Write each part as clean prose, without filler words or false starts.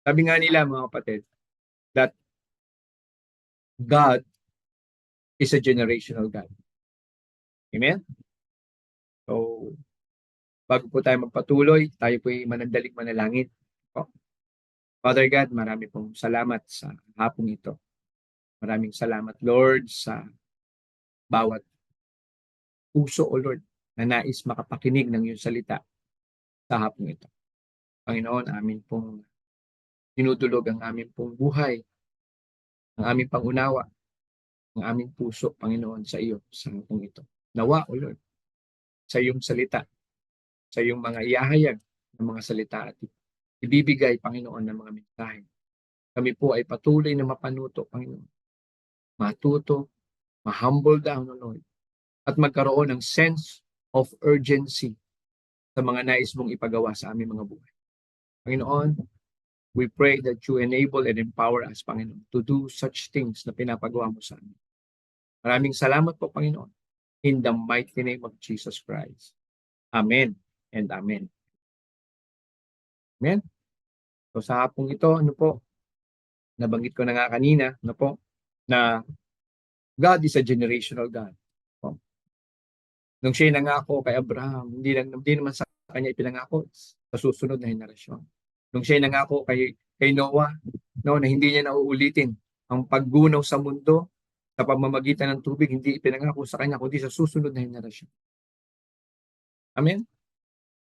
Sabi nga nila mga kapatid, that God is a generational God. Amen? So, bago po tayo magpatuloy, tayo po ay manandaling manalangin. Father God, marami pong salamat sa hapong ito. Maraming salamat, Lord, sa bawat puso, O Lord, na nais makapakinig ng iyong salita sa hapong ito. Panginoon, amin pong dinudulog ang aming pong buhay, ang aming pangunawa, ang aming puso, Panginoon, sa iyo sa hapong ito. Nawa, O Lord, sa iyong salita, sa iyong mga iahayag ng mga salita at ibibigay, Panginoon, ng mga mensahe. Kami po ay patuloy na mapanuto, Panginoon. Matuto, ma-humble down, O Lord, at magkaroon ng sense of urgency sa mga nais mong ipagawa sa aming mga buhay. Panginoon, we pray that you enable and empower us, Panginoon, to do such things na pinapagawa mo sa amin. Maraming salamat po, Panginoon, in the mighty name of Jesus Christ. Amen and amen. Amen? So sa hapong ito, nabanggit ko na nga kanina, na God is a generational God. Nung siya nangako kay Abraham, hindi naman sa kanya ipinangako sa susunod na henerasyon. Nung siya nangako kay Noah, na hindi niya nauulitin ang paggunaw sa mundo sa pamamagitan ng tubig, hindi ipinangako sa kanya kundi sa susunod na henerasyon. Amen?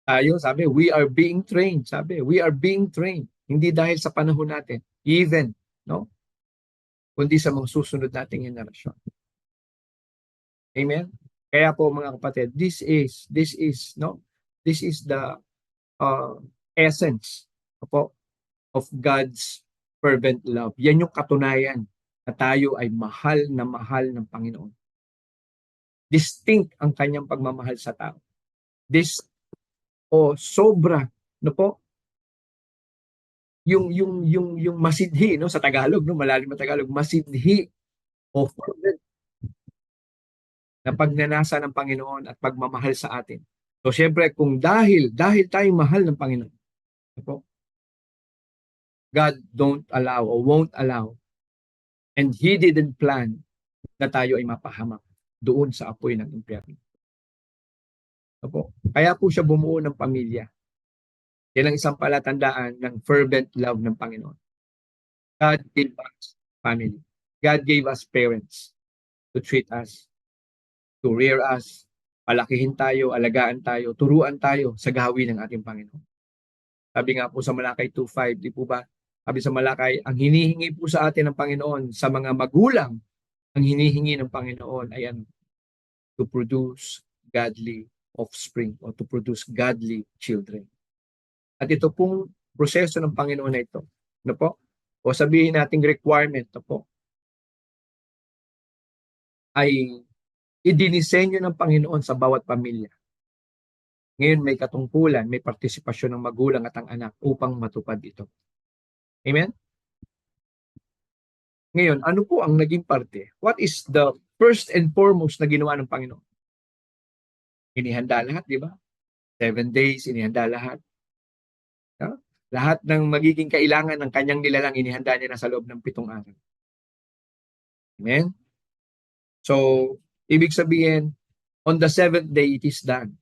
Tayo, sabi, we are being trained. Sabi, we are being trained. Hindi dahil sa panahon natin, even, kundi sa mga susunod nating henerasyon. Amen? Kaya po mga kapatid, this is the essence of God's fervent love. Yan yung katunayan na tayo ay mahal na mahal ng Panginoon. Distinct ang kanyang pagmamahal sa tao. Sobra, yung masidhi, sa Tagalog, malalim na Tagalog, masidhi o fervent na pagnanasa ng Panginoon at pagmamahal sa atin. So syempre, kung dahil tayong mahal ng Panginoon, God don't allow or won't allow, and He didn't plan na tayo ay mapahamak doon sa apoy ng impyerno. Kaya po siya bumuo ng pamilya. Yan ang isang palatandaan ng fervent love ng Panginoon. God gave us family. God gave us parents to treat us, to rear us, palakihin tayo, alagaan tayo, turuan tayo sa gawin ng ating Panginoon. Sabi nga po sa Malakay 2:5, di po ba? Sabi sa Malakay, ang hinihingi po sa atin ng Panginoon, sa mga magulang, ang hinihingi ng Panginoon ay to produce godly offspring or to produce godly children. At ito pong proseso ng Panginoon na ito, o sabihin nating requirement, ay idinisenyo ng Panginoon sa bawat pamilya. Ngayon may katungkulan, may partisipasyon ng magulang at ang anak upang matupad ito. Amen? Ngayon, ano po ang naging parte? What is the first and foremost na ginawa ng Panginoon? Inihanda lahat, di ba? 7 days, inihanda lahat. Lahat ng magiging kailangan ng kanyang nilalang, inihanda niya na sa loob ng 7 araw. Amen? So, ibig sabihin, on the 7th day, it is done.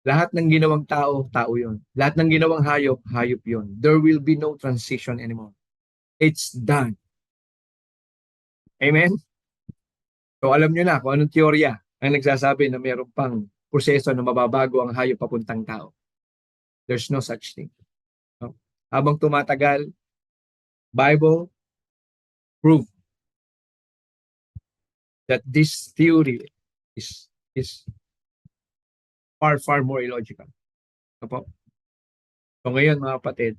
Lahat ng ginawang tao, tao yun. Lahat ng ginawang hayop, hayop yun. There will be no transition anymore. It's done. Amen? So alam nyo na kung anong teorya ang nagsasabi na mayroon pang proseso na mababago ang hayop papuntang tao. There's no such thing. Habang tumatagal, Bible prove that this theory is far more illogical. So ngayon mga kapatid,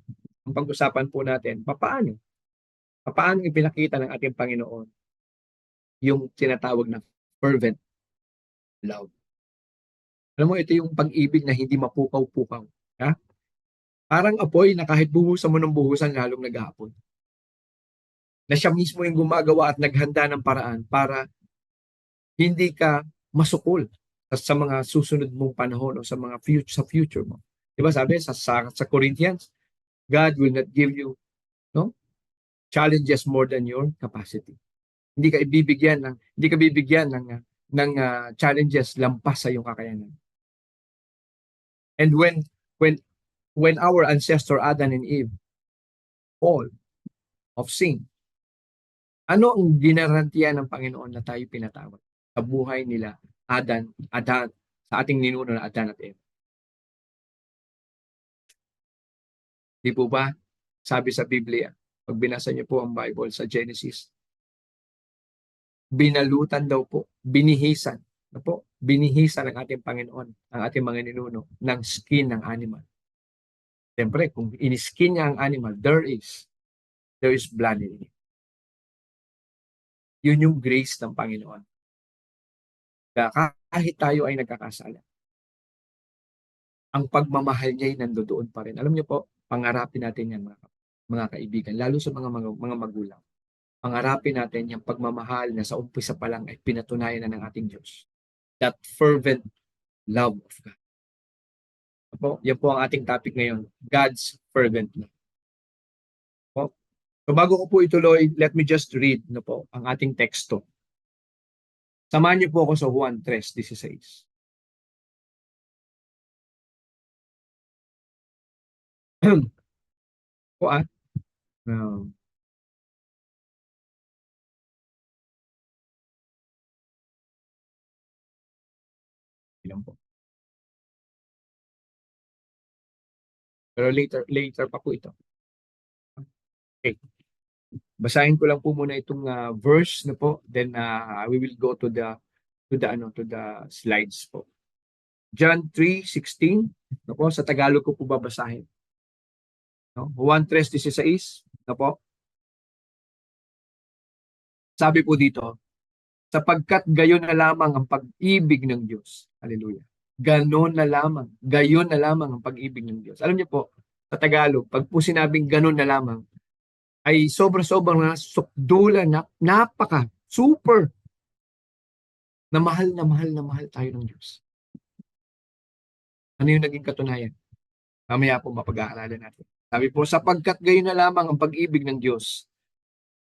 ang pag-usapan po natin, paano ipinakita ng ating Panginoon yung tinatawag na fervent love. Alam mo, ito yung pag-ibig na hindi mapukaw-pukaw. Parang apoy na kahit buhusan mo ng buhusan, lalong naghahapon. Na siya mismo yung gumagawa at naghanda ng paraan para hindi ka masukol sa mga susunod mong panahon o sa future mo. Diba sabi sa Corinthians, God will not give you challenges more than your capacity. Hindi ka bibigyan ng challenges lampas sa iyong kakayanan. And when our ancestor Adam and Eve fall of sin, ano ang ginarantiya ng Panginoon na tayo pinatawad sa buhay nila Adan, sa ating ninuno na Adan at Eve? Di po ba sabi sa Biblia, pag binasa niyo po ang Bible sa Genesis, binalutan daw po, binihisan ng ating Panginoon, ang ating mga ninuno, ng skin ng animal. Siyempre, kung in-skin niya ang animal, there is blood in it. Yun yung grace ng Panginoon. Kaya kahit tayo ay nagkakasala, ang pagmamahal niya ay nandoon pa rin. Alam niyo po, pangarapin natin yan mga kaibigan, lalo sa mga magulang. Pangarapin natin yung pagmamahal na sa umpisa pa lang ay pinatunayan na ng ating Diyos. That fervent love of God. Yan po ang ating topic ngayon, God's fervent love. So bago ko po ituloy, let me just read ang ating teksto. Samahan niyo po ako sa Juan 3:16. po ilan po. Pero later pa po ito. Okay. Basahin ko lang po muna itong verse then we will go to the slides po. John 3:16, sa Tagalog ko po babasahin. Juan 3:16, sabi po dito, sapagkat gayon na lamang ang pag-ibig ng Diyos. Hallelujah. Ganon na lamang. Gayon na lamang ang pag-ibig ng Diyos. Alam niyo po, sa Tagalog, pag po sinabing ganon na lamang, ay sobrang nasukdulan, napaka, super, na mahal tayo ng Diyos. Ano yung naging katunayan? Mamaya po mapag-aaralan natin. Sabi po, sapagkat gayon na lamang ang pag-ibig ng Diyos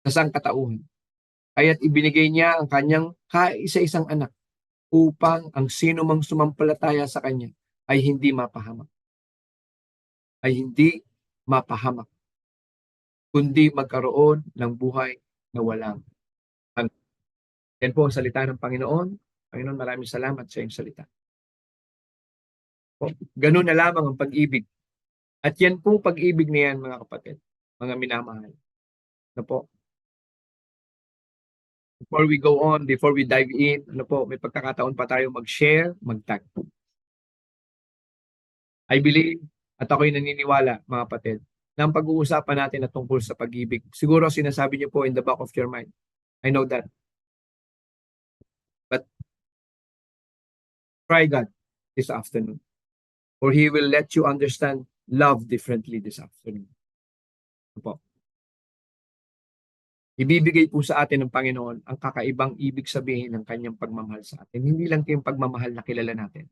sa sangkatauhan, kaya't ibinigay niya ang kanyang kaisa-isang anak upang ang sino mang sumampalataya sa kanya ay hindi mapahamak. Kundi magkaroon ng buhay na walang hanggan. Yan po ang salita ng Panginoon. Panginoon, maraming salamat sa iyong salita. Ganun na lamang ang pag-ibig. At yan pong pag-ibig na yan, mga kapatid, mga minamahal. Before we go on, before we dive in, may pagkakataon pa tayo mag-share, mag-tag. I believe, at ako'y naniniwala, mga kapatid, na ang pag-uusapan natin na tungkol sa pag-ibig, siguro sinasabi niyo po in the back of your mind. I know that. But try God this afternoon. For He will let you understand love differently this afternoon. Ibibigay po sa atin ng Panginoon ang kakaibang ibig sabihin ng kanyang pagmamahal sa atin. Hindi lang yung pagmamahal na kilala natin.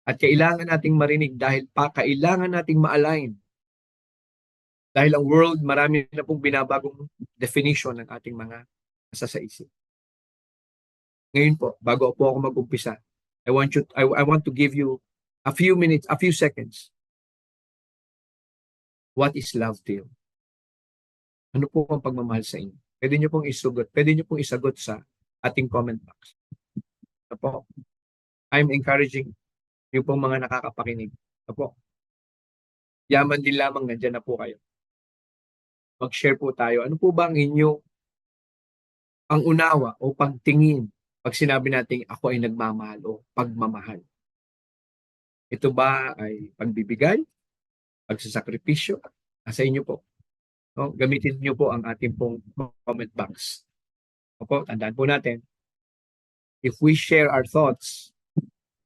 At kailangan nating marinig dahil kailangan nating ma-align. Dahil ang world, marami na pong binabagong definition ng ating mga nasa sa isip. Ngayon po, bago po ako mag-umpisa, I want to give you a few minutes, a few seconds. What is love to you? Ano po ang pagmamahal sa inyo? Pwede niyo pong isagot sa ating comment box. I'm encouraging yung pong mga nakakapakinig. Yaman din lamang, nandiyan na po kayo. Mag-share po tayo. Ano po ba ang unawa o pagtingin pag sinabi natin ako ay nagmamahal o pagmamahal? Ito ba ay pagbibigay? Pagsasakripisyo? Sa inyo po. Gamitin niyo po ang ating pong comment box. Tandaan po natin, if we share our thoughts,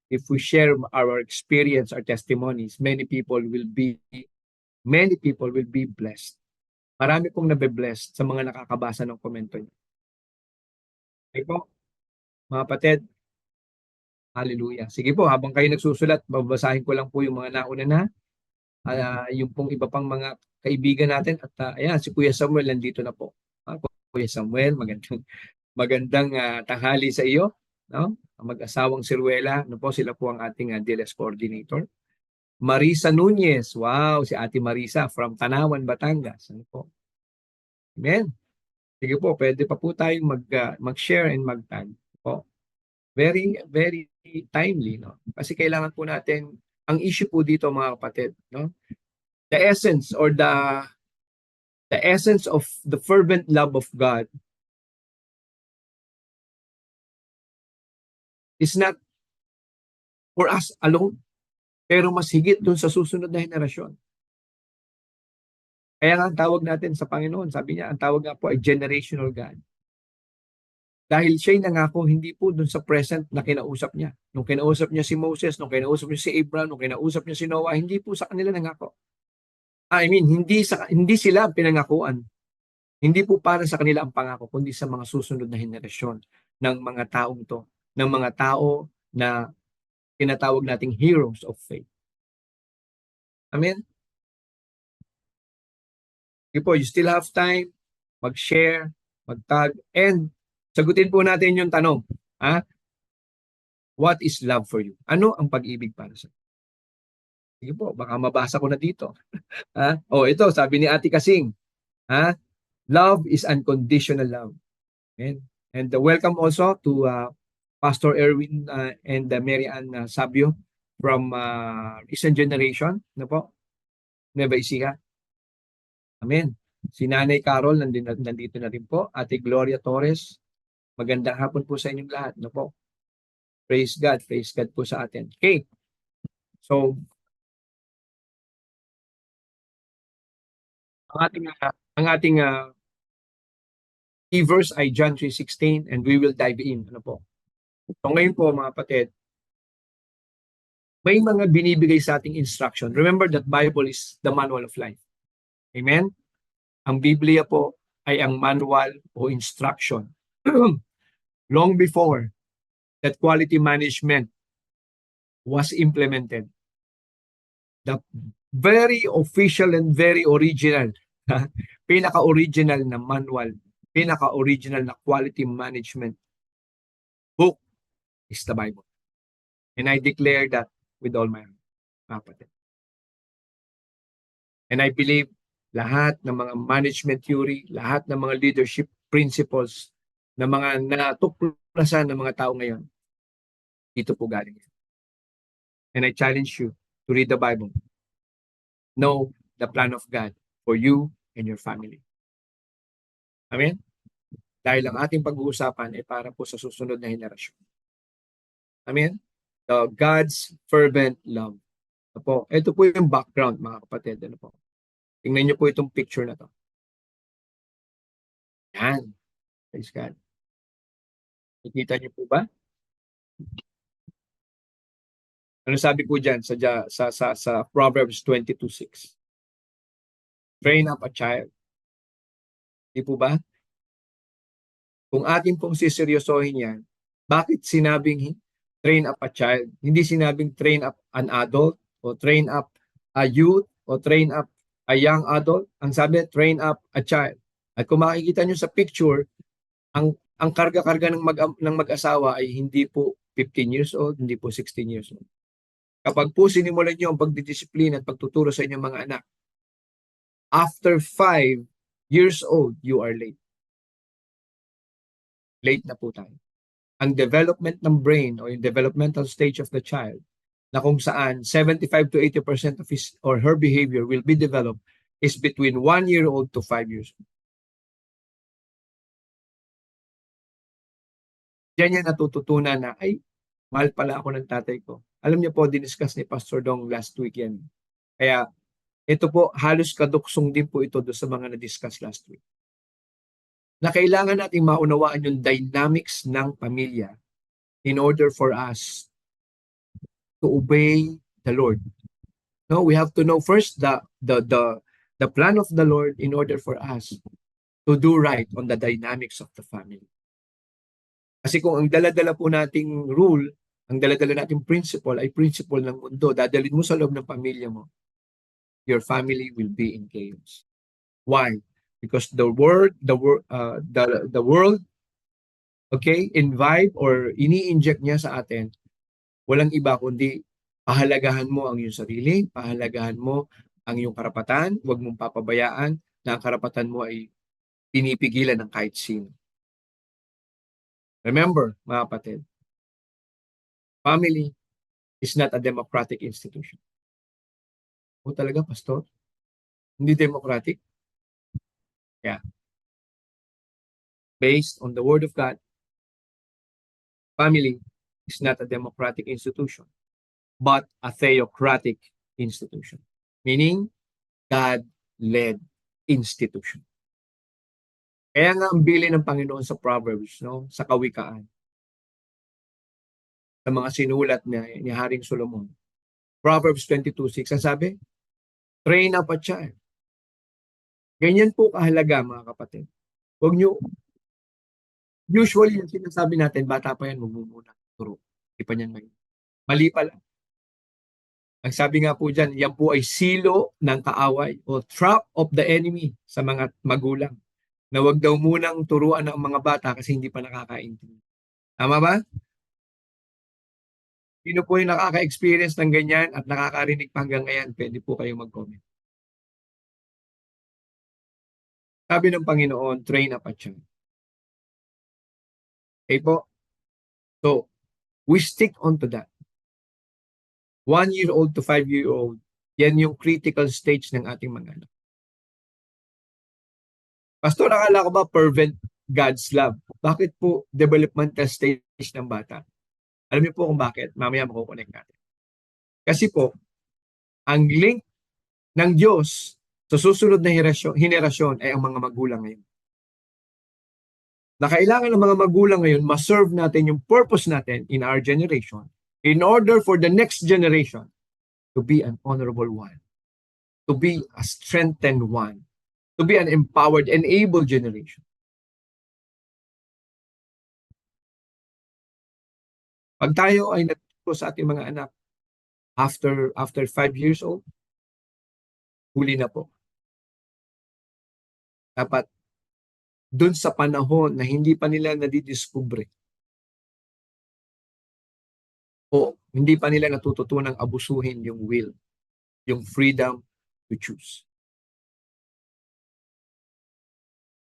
if we share our experience, our testimonies, many people will be blessed. Marami pong nabe-blessed sa mga nakakabasa ng komento niyo. Okay po, mga kapatid. Hallelujah. Sige po, habang kayo nagsusulat, babasahin ko lang po yung mga nauna na. Yung pong iba pang mga kaibigan natin at ayan, si Kuya Samuel nandito na po. Kuya Samuel, magandang tanghali sa iyo, no? Ang mag-asawang Siruela, ano po, sila po ang ating DLS coordinator. Marisa Nunez, wow, si Ate Marisa from Tanawan, Batangas. Ano po? Amen. Sige po, pwede pa po tayong mag-share and mag-tag po. Very, very timely, no? Kasi kailangan po natin, ang issue po dito mga kapatid, no? The essence or the essence of the fervent love of God is not for us alone, pero mas higit dun sa susunod na henerasyon. Kaya nga ang tawag natin sa Panginoon, sabi niya, ang tawag nga po ay generational God. Dahil siya'y nangako, hindi po dun sa present na kinausap niya. Nung kinausap niya si Moses, nung kinausap niya si Abraham, nung kinausap niya si Noah, hindi po sa kanila nangako. I mean, hindi sila pinangakuan. Hindi po para sa kanila ang pangako, kundi sa mga susunod na henerasyon ng mga taong to, ng mga tao na tinatawag nating heroes of faith. Amen? Sige po, you still have time, mag-share, mag-tag, and sagutin po natin yung tanong. What is love for you? Ano ang pag-ibig para sa? Sige po, baka mabasa ko na dito. Ito, sabi ni Ate Kasing, love is unconditional love. Amen. And welcome also to Pastor Erwin and Mary Ann Sabio from Isang Generation. Ano po? Nueva Ecija. Amen. Si Nanay Carol nandito na rin po. Ate Gloria Torres. Magandang hapon po sa inyong lahat. Ano po? Praise God. Praise God po sa atin. Okay. So, ang ating key verse ay John 3:16 and we will dive in. Ano po? So ngayon po mga kapatid, may mga binibigay sa ating instruction. Remember that Bible is the manual of life. Amen? Ang Biblia po ay ang manual o instruction. Long before that quality management was implemented, the very official and very original, pinaka-original na manual, pinaka-original na quality management book is the Bible. And I declare that with all my heart. And I believe lahat ng mga management theory, lahat ng mga leadership principles na mga natuklasan ng mga tao ngayon, dito po galing. And I challenge you to read the Bible. Know the plan of God for you and your family. Amen? Dahil ang ating pag-uusapan ay para po sa susunod na henerasyon. Amen? The God's fervent love. Ito po yung background, mga kapatid. Ano po? Tingnan niyo po itong picture na to. Yan. Praise God. Nakikita niyo po ba? Ano sabi po diyan sa Proverbs 22:6? Train up a child. Di po ba? Kung atin pong siseryosohin yan, bakit sinabing train up a child? Hindi sinabing train up an adult o train up a youth o train up a young adult. Ang sabi, train up a child. At kung makikita nyo sa picture, ang karga-karga ng mag-asawa ay hindi po 15 years old, hindi po 16 years old. Kapag po sinimulan nyo ang pagdidisiplina at pagtuturo sa inyong mga anak, after 5 years old, you are late. Late na po tayo. Ang development ng brain o yung developmental stage of the child, na kung saan 75 to 80% of his or her behavior will be developed is between 1 year old to 5 years old. Diyan niya natututunan na, ay, mahal pala ako ng tatay ko. Alam niyo po, diniscuss ni Pastor Dong last weekend. Kaya, ito po, halos kaduksong din po ito do sa mga na-discuss last week. Na kailangan natin maunawaan yung dynamics ng pamilya in order for us to obey the Lord. No, we have to know first the plan of the Lord in order for us to do right on the dynamics of the family. Kasi kung ang dala-dala po nating rule, ang dala-dala nating principle ay principle ng mundo, dadalhin mo sa loob ng pamilya mo. your family will be in chaos. Why? Because the world, okay, invite or ini-inject niya sa atin, walang iba kundi pahalagahan mo ang iyong sarili, pahalagahan mo ang iyong karapatan, huwag mong papabayaan na ang karapatan mo ay pinipigilan ng kahit sino. Remember, mga kapatid, family is not a democratic institution. O talaga, pastor? Hindi democratic? Yeah. Based on the Word of God, family is not a democratic institution, but a theocratic institution. Meaning, God-led institution. Kaya nga ang bilin ng Panginoon sa Proverbs, no, sa Kawikaan, sa mga sinulat ni Haring Solomon. Proverbs 22:6, ang sabi, train up a child. Ganyan po kahalaga, mga kapatid. Huwag nyo, usually yung sinasabi natin, bata pa yan, huwag mo muna turo. Hindi pa niyan mali pala. Ang sabi nga po dyan, yan po ay silo ng kaaway o trap of the enemy sa mga magulang. Na huwag daw munang turuan ng mga bata kasi hindi pa nakakaintindi. Tama ba? Sino po yung nakaka-experience ng ganyan at nakakarinig pa hanggang ngayon, pwede po kayong mag-comment. Sabi ng Panginoon, train up a child. Okay po? So, we stick on to that. 1-year-old to 5-year-old, yan yung critical stage ng ating mga anak. Pastor, akala ko ba fervent God's love? Bakit po developmental stage ng bata? Alam niyo po kung bakit? Mamaya makukunik natin. Kasi po, ang link ng Diyos sa susunod na henerasyon ay ang mga magulang ngayon. Na kailangan ng mga magulang ngayon ma-serve natin yung purpose natin in our generation in order for the next generation to be an honorable one, to be a strengthened one, to be an empowered and able generation. Pag tayo ay natuturo sa ating mga anak after 5 years old, huli na po. Dapat dun sa panahon na hindi pa nila nadidiskubre o hindi pa nila natututunang abusuhin yung will, yung freedom to choose.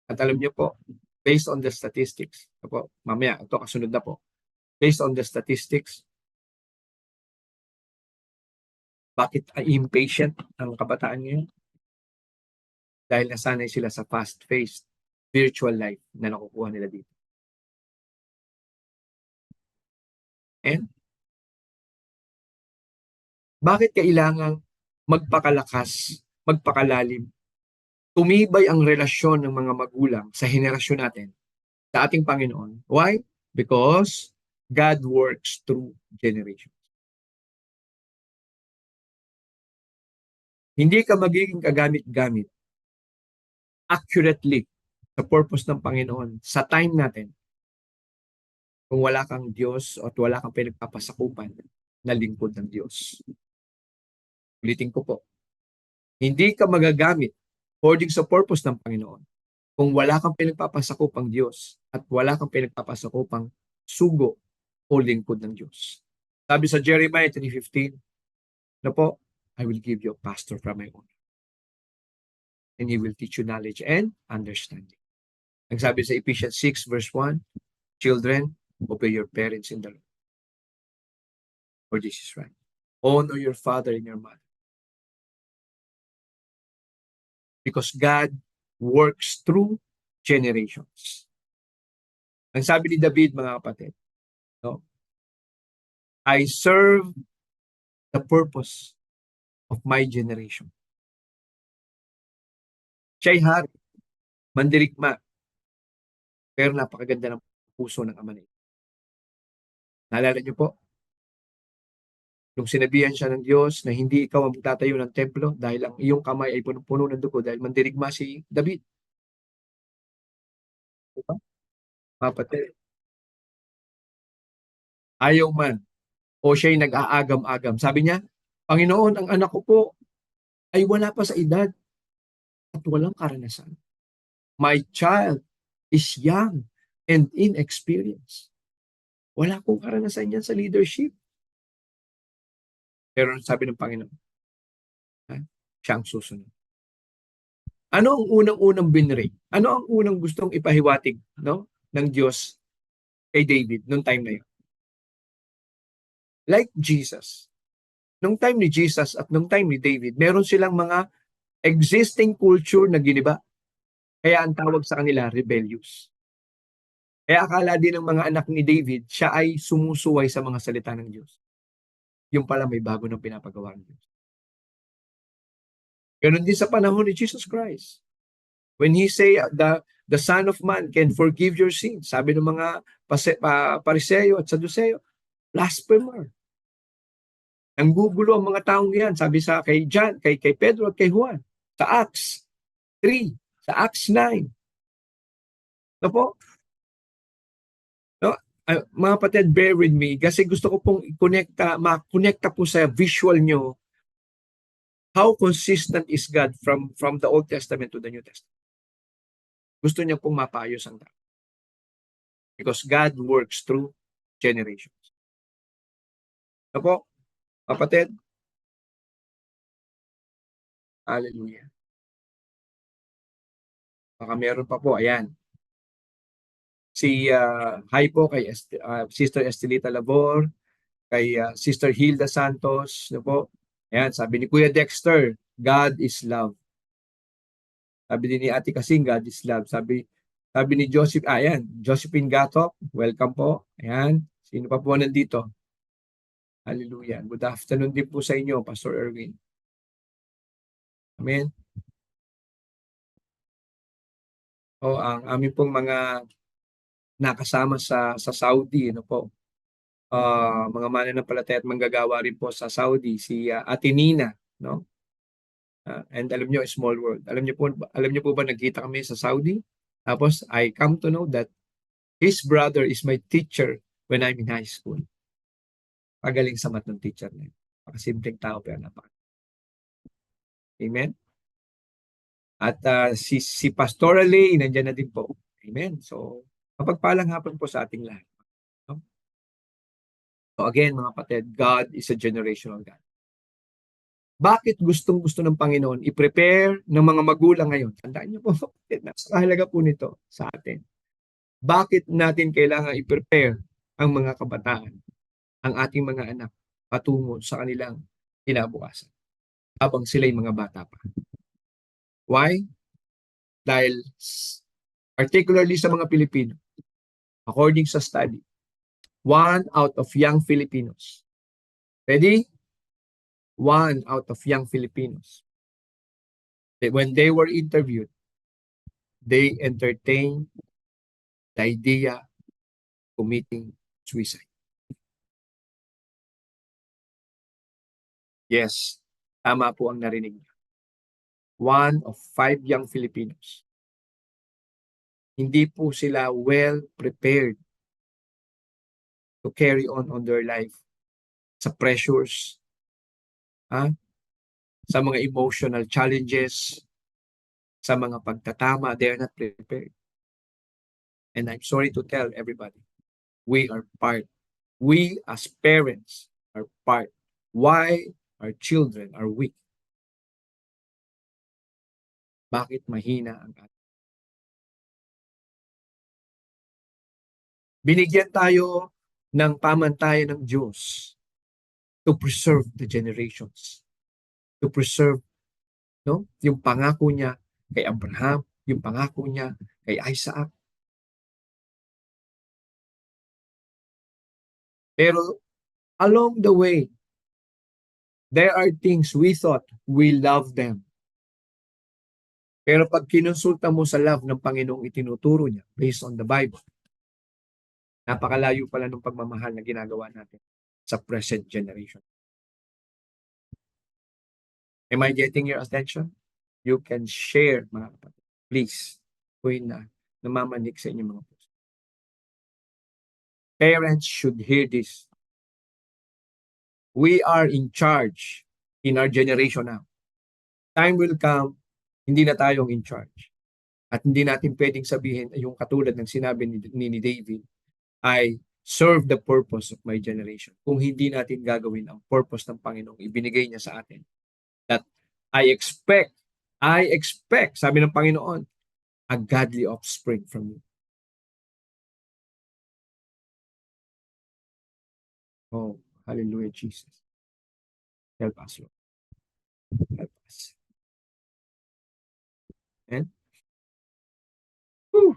At alam niyo po, based on the statistics, po, mamaya, ito kasunod na po, based on the statistics, bakit impatient ang kabataan ngayon? Dahil nasanay sila sa fast-paced virtual life na nakukuha nila dito. And bakit kailangang magpakalakas, magpakalalim, tumibay ang relasyon ng mga magulang sa henerasyon natin sa ating Panginoon? Why? Because God works through generations. Hindi ka magiging kagamit-gamit accurately sa purpose ng Panginoon sa time natin kung wala kang Diyos at wala kang pinagpapasakupan na lingkod ng Diyos. Ulitin ko po, hindi ka magagamit according sa purpose ng Panginoon kung wala kang pinagpapasakupang Diyos at wala kang pinagpapasakupang sugo o lingkod ng Diyos. Sabi sa Jeremiah 3:15, na po, I will give you a pastor from my own, and he will teach you knowledge and understanding. Ang sabi sa Ephesians 6:1, children, obey your parents in the Lord, for this is right. Honor your father and your mother. Because God works through generations. Ang sabi ni David, mga kapatid, no? I serve the purpose of my generation. Siya'y hari, mandirigma, pero napakaganda ng puso ng ama niya. Naalala niyo po, nung sinabihan siya ng Diyos na hindi ikaw ang magtatayo ng templo dahil ang iyong kamay ay punong-puno ng dugo dahil mandirigma si David. Diba? Kapatid, ayaw man o siya'y nag-aagam-agam. Sabi niya, Panginoon, ang anak ko po ay wala pa sa edad at walang karanasan. My child is young and inexperienced. Wala akong karanasan yan sa leadership. Pero sabi ng Panginoon, siya ang susunod. Ano ang unang-unang binring? Ano ang unang gustong ipahiwatig, no, ng Diyos kay David nung time na yun? Like Jesus. Nung time ni Jesus at nung time ni David, meron silang mga existing culture na giniba. Kaya ang tawag sa kanila, rebellious. Kaya akala din ng mga anak ni David, siya ay sumusuway sa mga salita ng Diyos. Yung pala may bago ng pinapagawa ng Diyos. Ganun din sa panahon ni Jesus Christ. When he say the Son of Man can forgive your sins, sabi ng mga Pariseo at Saduceo, blasphemer. Nanggugulo ang mga taong yan, sabi sa kay John, kay Pedro at kay Juan, sa Acts 3, sa Acts 9. No po? No? Mga kapatid, bear with me kasi gusto ko pong makonekta po sa visual nyo how consistent is God from the Old Testament to the New Testament. Gusto niya pong mapayos ang tao. Because God works through generations. Ano po, kapatid? Hallelujah. Baka meron pa po, ayan. Hi po kay Sister Estelita Labor, kay Sister Hilda Santos, ano po? Ayan, sabi ni Kuya Dexter, God is love. Sabi din ni Ate Kasing, God is love. Sabi ni ayan, Josephine Gatop, welcome po. Ayan, sino pa po nandito? Hallelujah. Good afternoon din po sa inyo, Pastor Erwin. Amen. Ang aming pong mga nakasama sa Saudi, ano po? Mga mananampalataya at manggagawa rin po sa Saudi, si Ate Nina, no? And alam niyo, small world. Alam niyo po ba nagkita kami sa Saudi? Tapos I come to know that his brother is my teacher when I'm in high school. Pagaling sa math ng teacher na yun. Simpleng tao pero napaka. Amen? At si Pastor Lee, nandiyan na din po. Amen? So, mapagpalang hapon po sa ating lahat. No? So again, mga kapatid, God is a generational God. Bakit gustong-gusto ng Panginoon i-prepare ng mga magulang ngayon? Tandaan niyo po, napakahalaga po nito sa atin. Bakit natin kailangan i-prepare ang mga kabataan, ang ating mga anak, patungo sa kanilang kinabukasan habang sila'y mga bata pa? Why? Dahil particularly sa mga Pilipino, according sa study, 1 out of young Filipinos, ready? 1 out of young Filipinos, when they were interviewed, they entertained the idea of committing suicide. Yes, tama po ang narinig niyo. 1 of 5 young Filipinos. Hindi po sila well prepared to carry on their life sa pressures, sa mga emotional challenges, sa mga pagtatama. They're not prepared. And I'm sorry to tell everybody, we are part. We as parents are part. Why our children are weak? Bakit mahina ang ating? Binigyan tayo ng pamantayan ng Diyos to preserve the generations. To preserve, no, yung pangako niya kay Abraham, yung pangako niya kay Isaac. Pero along the way, there are things we thought we love them. Pero pag kinonsulta mo sa love ng Panginoong itinuturo niya based on the Bible, napakalayo pala ng pagmamahal na ginagawa natin sa present generation. Am I getting your attention? You can share, mga kapatid. Please, kung na namamanik sa inyong mga puso. Parents should hear this. We are in charge in our generation now. time will come, hindi na tayong in charge. At hindi natin pwedeng sabihin, yung katulad ng sinabi ni David, I serve the purpose of my generation. Kung hindi natin gagawin ang purpose ng Panginoong ibinigay niya sa atin. That I expect, sabi ng Panginoon, a godly offspring from you. Oh, hallelujah, Jesus. Help us, Lord. Help us. Amen? Whew.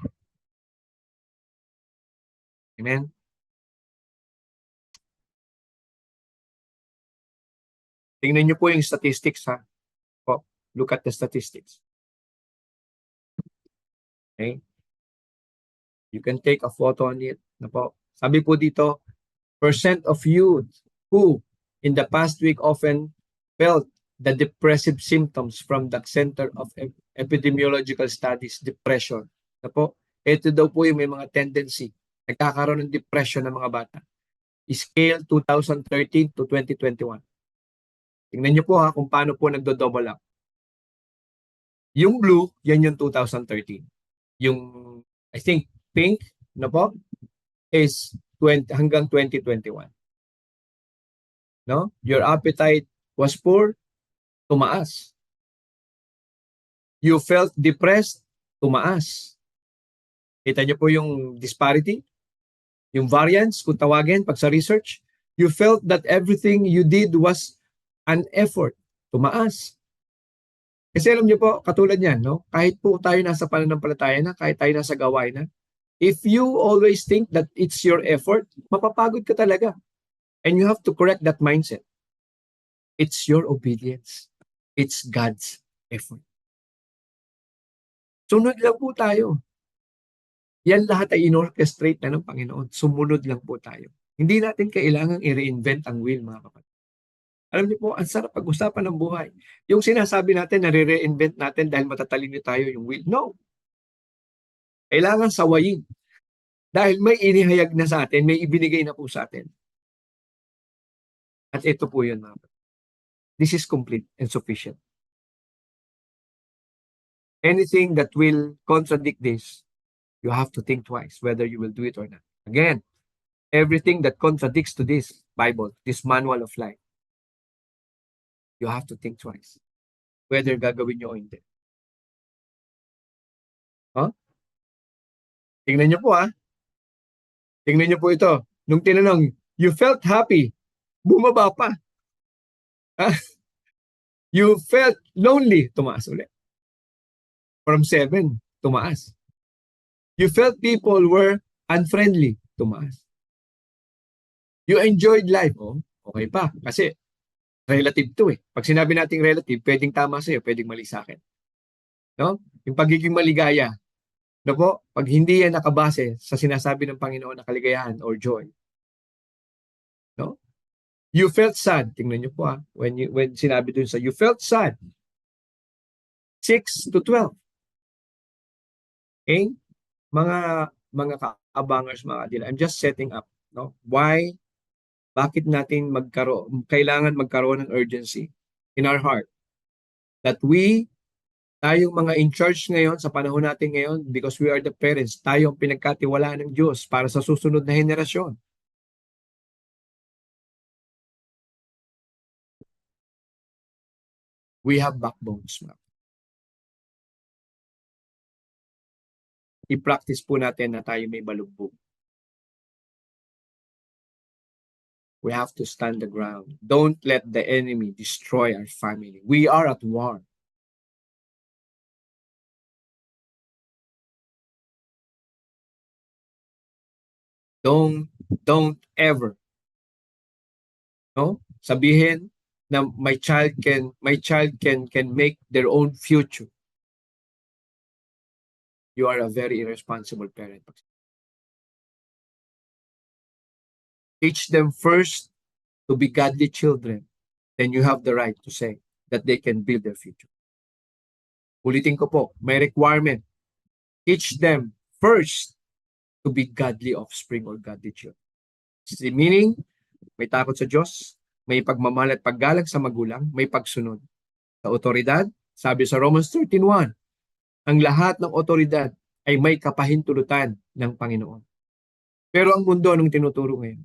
Amen? Tingnan niyo po yung statistics, ha? Oh, look at the statistics. Okay? You can take a photo on it. Na po. Sabi po dito, percent of youth who in the past week often felt the depressive symptoms from the Center of Epidemiological Studies, depression. Na po, ito daw po yung may mga tendency. Nagkakaroon ng depression ng mga bata. Scale 2013 to 2021. Tingnan niyo po ha kung paano po nagdo-double up. Yung blue, yan yung 2013. Yung, I think, pink, na po, is 20, hanggang 2021. No? Your appetite was poor, tumaas. You felt depressed, tumaas. Kita niyo po yung disparity, yung variance, kung tawagin, pag sa research, you felt that everything you did was an effort, tumaas. Kasi alam niyo po, katulad niyan, no? Kahit po tayo nasa pananampalataya na, kahit tayo nasa gawain na, if you always think that it's your effort, mapapagod ka talaga. And you have to correct that mindset. It's your obedience. It's God's effort. Sunod lang po tayo. Yan lahat ay in-orchestrate na ng Panginoon. Sumunod lang po tayo. Hindi natin kailangang i-reinvent ang will, mga kapatid. Alam niyo po, ang sarap pag-usapan ng buhay. Yung sinasabi natin, nare-reinvent natin dahil matatalino tayo yung will. No. Kailangan sawayin. Dahil may inihayag na sa atin, may ibinigay na po sa atin. At ito po yun, mga kapatid. This is complete and sufficient. Anything that will contradict this, you have to think twice whether you will do it or not. Again, everything that contradicts to this Bible, this manual of life, you have to think twice whether gagawin nyo o hindi. Huh? Tingnan nyo po Tingnan nyo po ito. Nung tinanong, you felt happy, bumaba pa. You felt lonely, tumaas ulit. From 7, tumaas. You felt people were unfriendly, tumaas. You enjoyed life, okay pa. Kasi relative to Pag sinabi nating relative, pwedeng tama sa'yo, pwedeng mali sa akin. No? Yung pagiging maligaya, no po, pag hindi yan nakabase sa sinasabi ng Panginoon na kaligayahan or joy. No? You felt sad. Tingnan niyo po when sinabi dun sa you felt sad. 6 to 12. Okay? Mga kaabangers, mga kadila. I'm just setting up, no? Why? Bakit natin kailangan magkaroon ng urgency in our heart that tayong mga in charge ngayon sa panahon natin ngayon, because we are the parents, tayong pinagkatiwalaan ng Diyos para sa susunod na henerasyon. We have backbones. I-practice po natin na tayo may balugbog. We have to stand the ground. Don't let the enemy destroy our family. We are at war. Don't ever sabihin na my child can make their own future. You are a very irresponsible parent. Teach them first to be godly children, then you have the right to say that they can build their future. Ulitin ko po, may requirement. Teach them first to be godly offspring or godly children. Meaning, may takot sa Diyos, may pagmamahal at paggalang sa magulang, may pagsunod sa otoridad, Sabi sa Romans 13:1, ang lahat ng otoridad ay may kapahintulutan ng Panginoon. Pero ang mundo, anong tinuturo ngayon?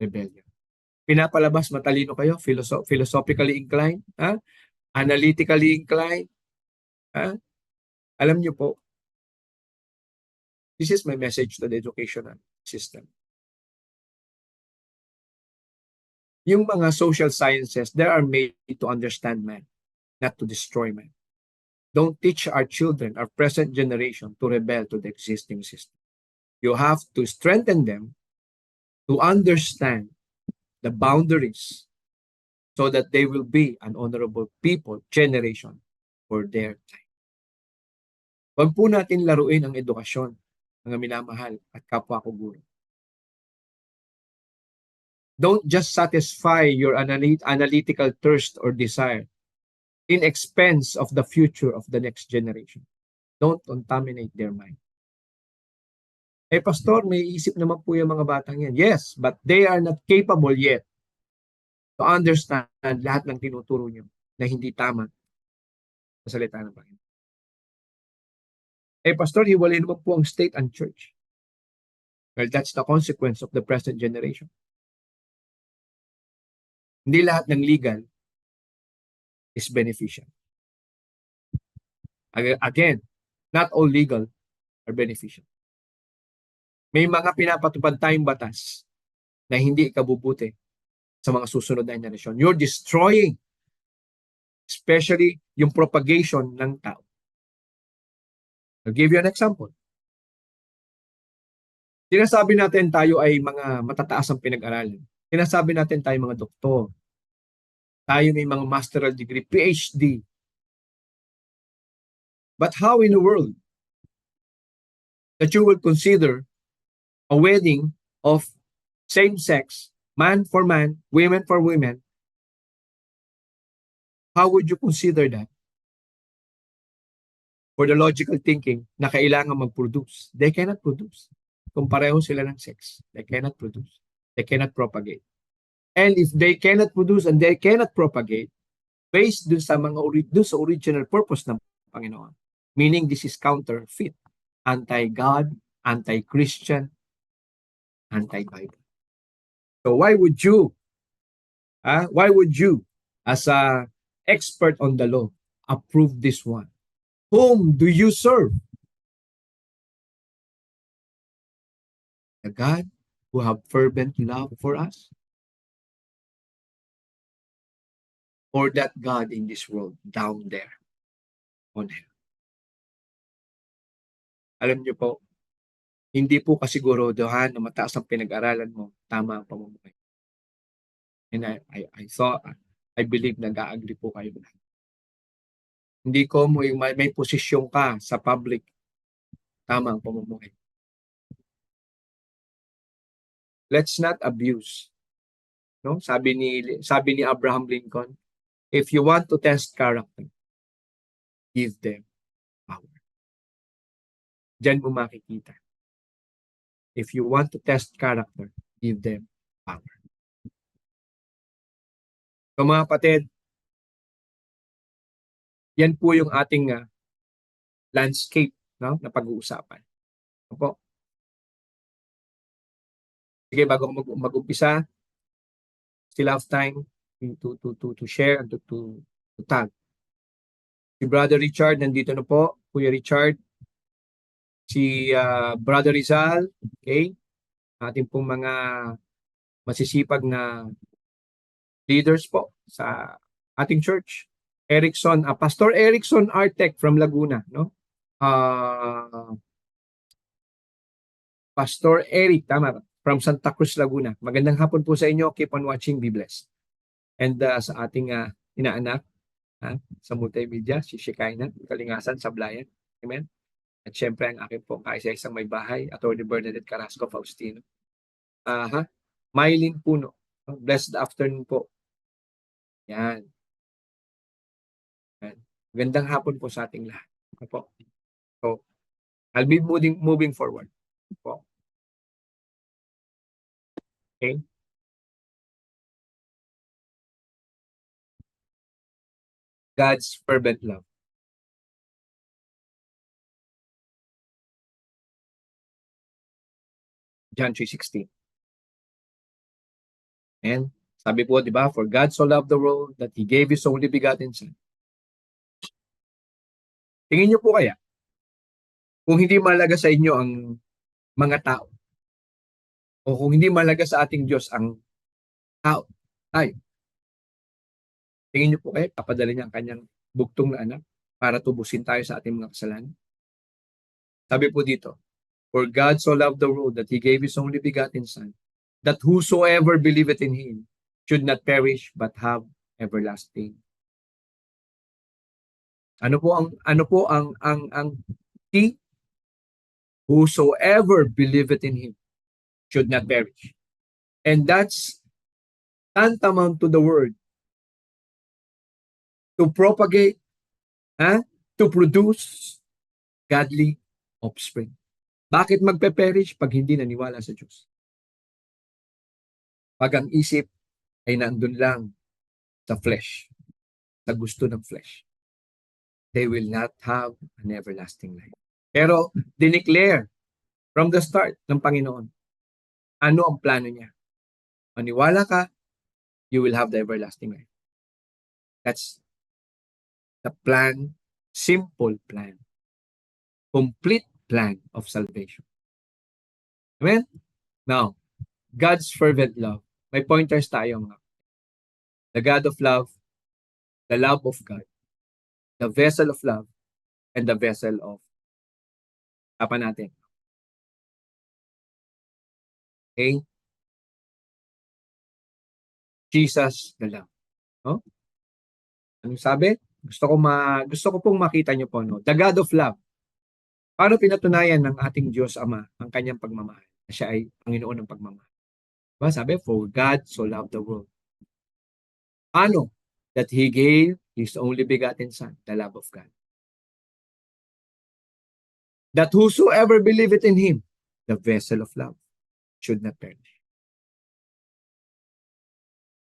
Rebellion. Pinapalabas, matalino kayo, philosophically inclined, analytically inclined. Alam niyo po, this is my message to the educational system. Yung mga social sciences, they are made to understand man, not to destroy man. Don't teach our children, our present generation, to rebel to the existing system. You have to strengthen them to understand the boundaries so that they will be an honorable people, generation for their time. Huwag po natin laruin ang edukasyon, mga minamahal at kapwa ko guro. Don't just satisfy your analytical thirst or desire in expense of the future of the next generation. Don't contaminate their mind. Pastor, may isip naman po yung mga batang yan. Yes, but they are not capable yet to understand lahat ng tinuturo nyo na hindi tama sa salita ng Panginoon. Pastor, hiwalay naman po ang state and church. Well, that's the consequence of the present generation. Hindi lahat ng legal is beneficial. Again, not all legal are beneficial. May mga pinapatupad tayong batas na hindi ikabubuti sa mga susunod na generasyon. You're destroying, especially yung propagation ng tao. I'll give you an example. Sinasabi natin tayo ay mga matataas ang pinag-aralan. Sinasabi natin tayo mga doktor. Tayo may mga masteral degree, PhD. But how in the world that you will consider a wedding of same-sex, man for man, women for women? How would you consider that? For the logical thinking na kailangan mag-produce. They cannot produce. Kung pareho sila ng sex, they cannot produce. They cannot propagate. And if they cannot produce and they cannot propagate, based dun sa original purpose ng Panginoon, meaning this is counterfeit, anti-God, anti-Christian, anti-Bible. So why would you, as a expert on the law, approve this one? Whom do you serve? The God who have fervent love for us? Or that God in this world down there on hell? Alam niyo po, hindi po kasiguraduhan na mataas ang pinag-aralan mo, tama ang pamumuhay. And I believe nag-a-agree po kayo na. Hindi ko may posisyon ka sa public, tama ang pamumuhay. Let's not abuse. No? Sabi ni Abraham Lincoln, if you want to test character, give them power. Diyan mo makikita. If you want to test character, give them power. So mga kapatid, yan po yung ating landscape, no, na pag-uusapan. Opo. Sige, bago ko mag-umpisa, still have time to share and to tag. Si Brother Richard nandito na po, Kuya Richard. Si Brother Rizal, okay? Ating pong mga masisipag na leaders po sa ating church. Pastor Erickson Artec from Laguna, no? Pastor Eric, tama, from Santa Cruz, Laguna. Magandang hapon po sa inyo. Keep on watching. Be blessed. And sa ating inaanak sa multimedia, si Shekinah, Kalingasan, Sablayan. Amen? At syempre, ang akin po kaisa-isang may bahay, Atty. Bernadette Carrasco Faustino. Mylene Puno. Blessed afternoon po. Yan. Magandang hapon po sa ating lahat. Opo. So, I'll be moving forward. Opo. Okay? God's fervent love. John 3:16. And sabi po, di ba, for God so loved the world that He gave His only begotten Son. Tingin niyo po kaya, kung hindi mahalaga sa inyo ang mga tao, o kung hindi mahalaga sa ating Diyos ang tao, tayo, tingin niyo po kaya papadala niya ang kanyang bugtong na anak para tubusin tayo sa ating mga kasalanan? Sabi po dito, for God so loved the world that He gave His only begotten Son, that whosoever believeth in Him should not perish but have everlasting. Ano po ang key? Whosoever believeth in Him should not perish. And that's tantamount to the word to propagate, to produce godly offspring. Bakit magpe-perish pag hindi naniwala sa Diyos? Pag ang isip ay nandun lang sa flesh, sa gusto ng flesh, they will not have an everlasting life. Pero dineclare from the start ng Panginoon, ano ang plano niya? Maniwala ka, you will have the everlasting life. That's the plan, simple plan, complete plan of salvation. Amen? Now, God's fervent love. May pointers tayo nga. The God of love, the love of God, the vessel of love, and the vessel of apa natin. Okay? Jesus the love. No? Anong sabi? Gusto ko pong makita niyo po, no? The God of love. Paano pinatunayan ng ating Diyos Ama ang kanyang pagmamahal? Siya ay Panginoon ng pagmamahal. Diba? Sabi, for God so loved the world. Paano? That He gave His only begotten Son, the love of God. That whosoever believeth in Him, the vessel of love, should not perish,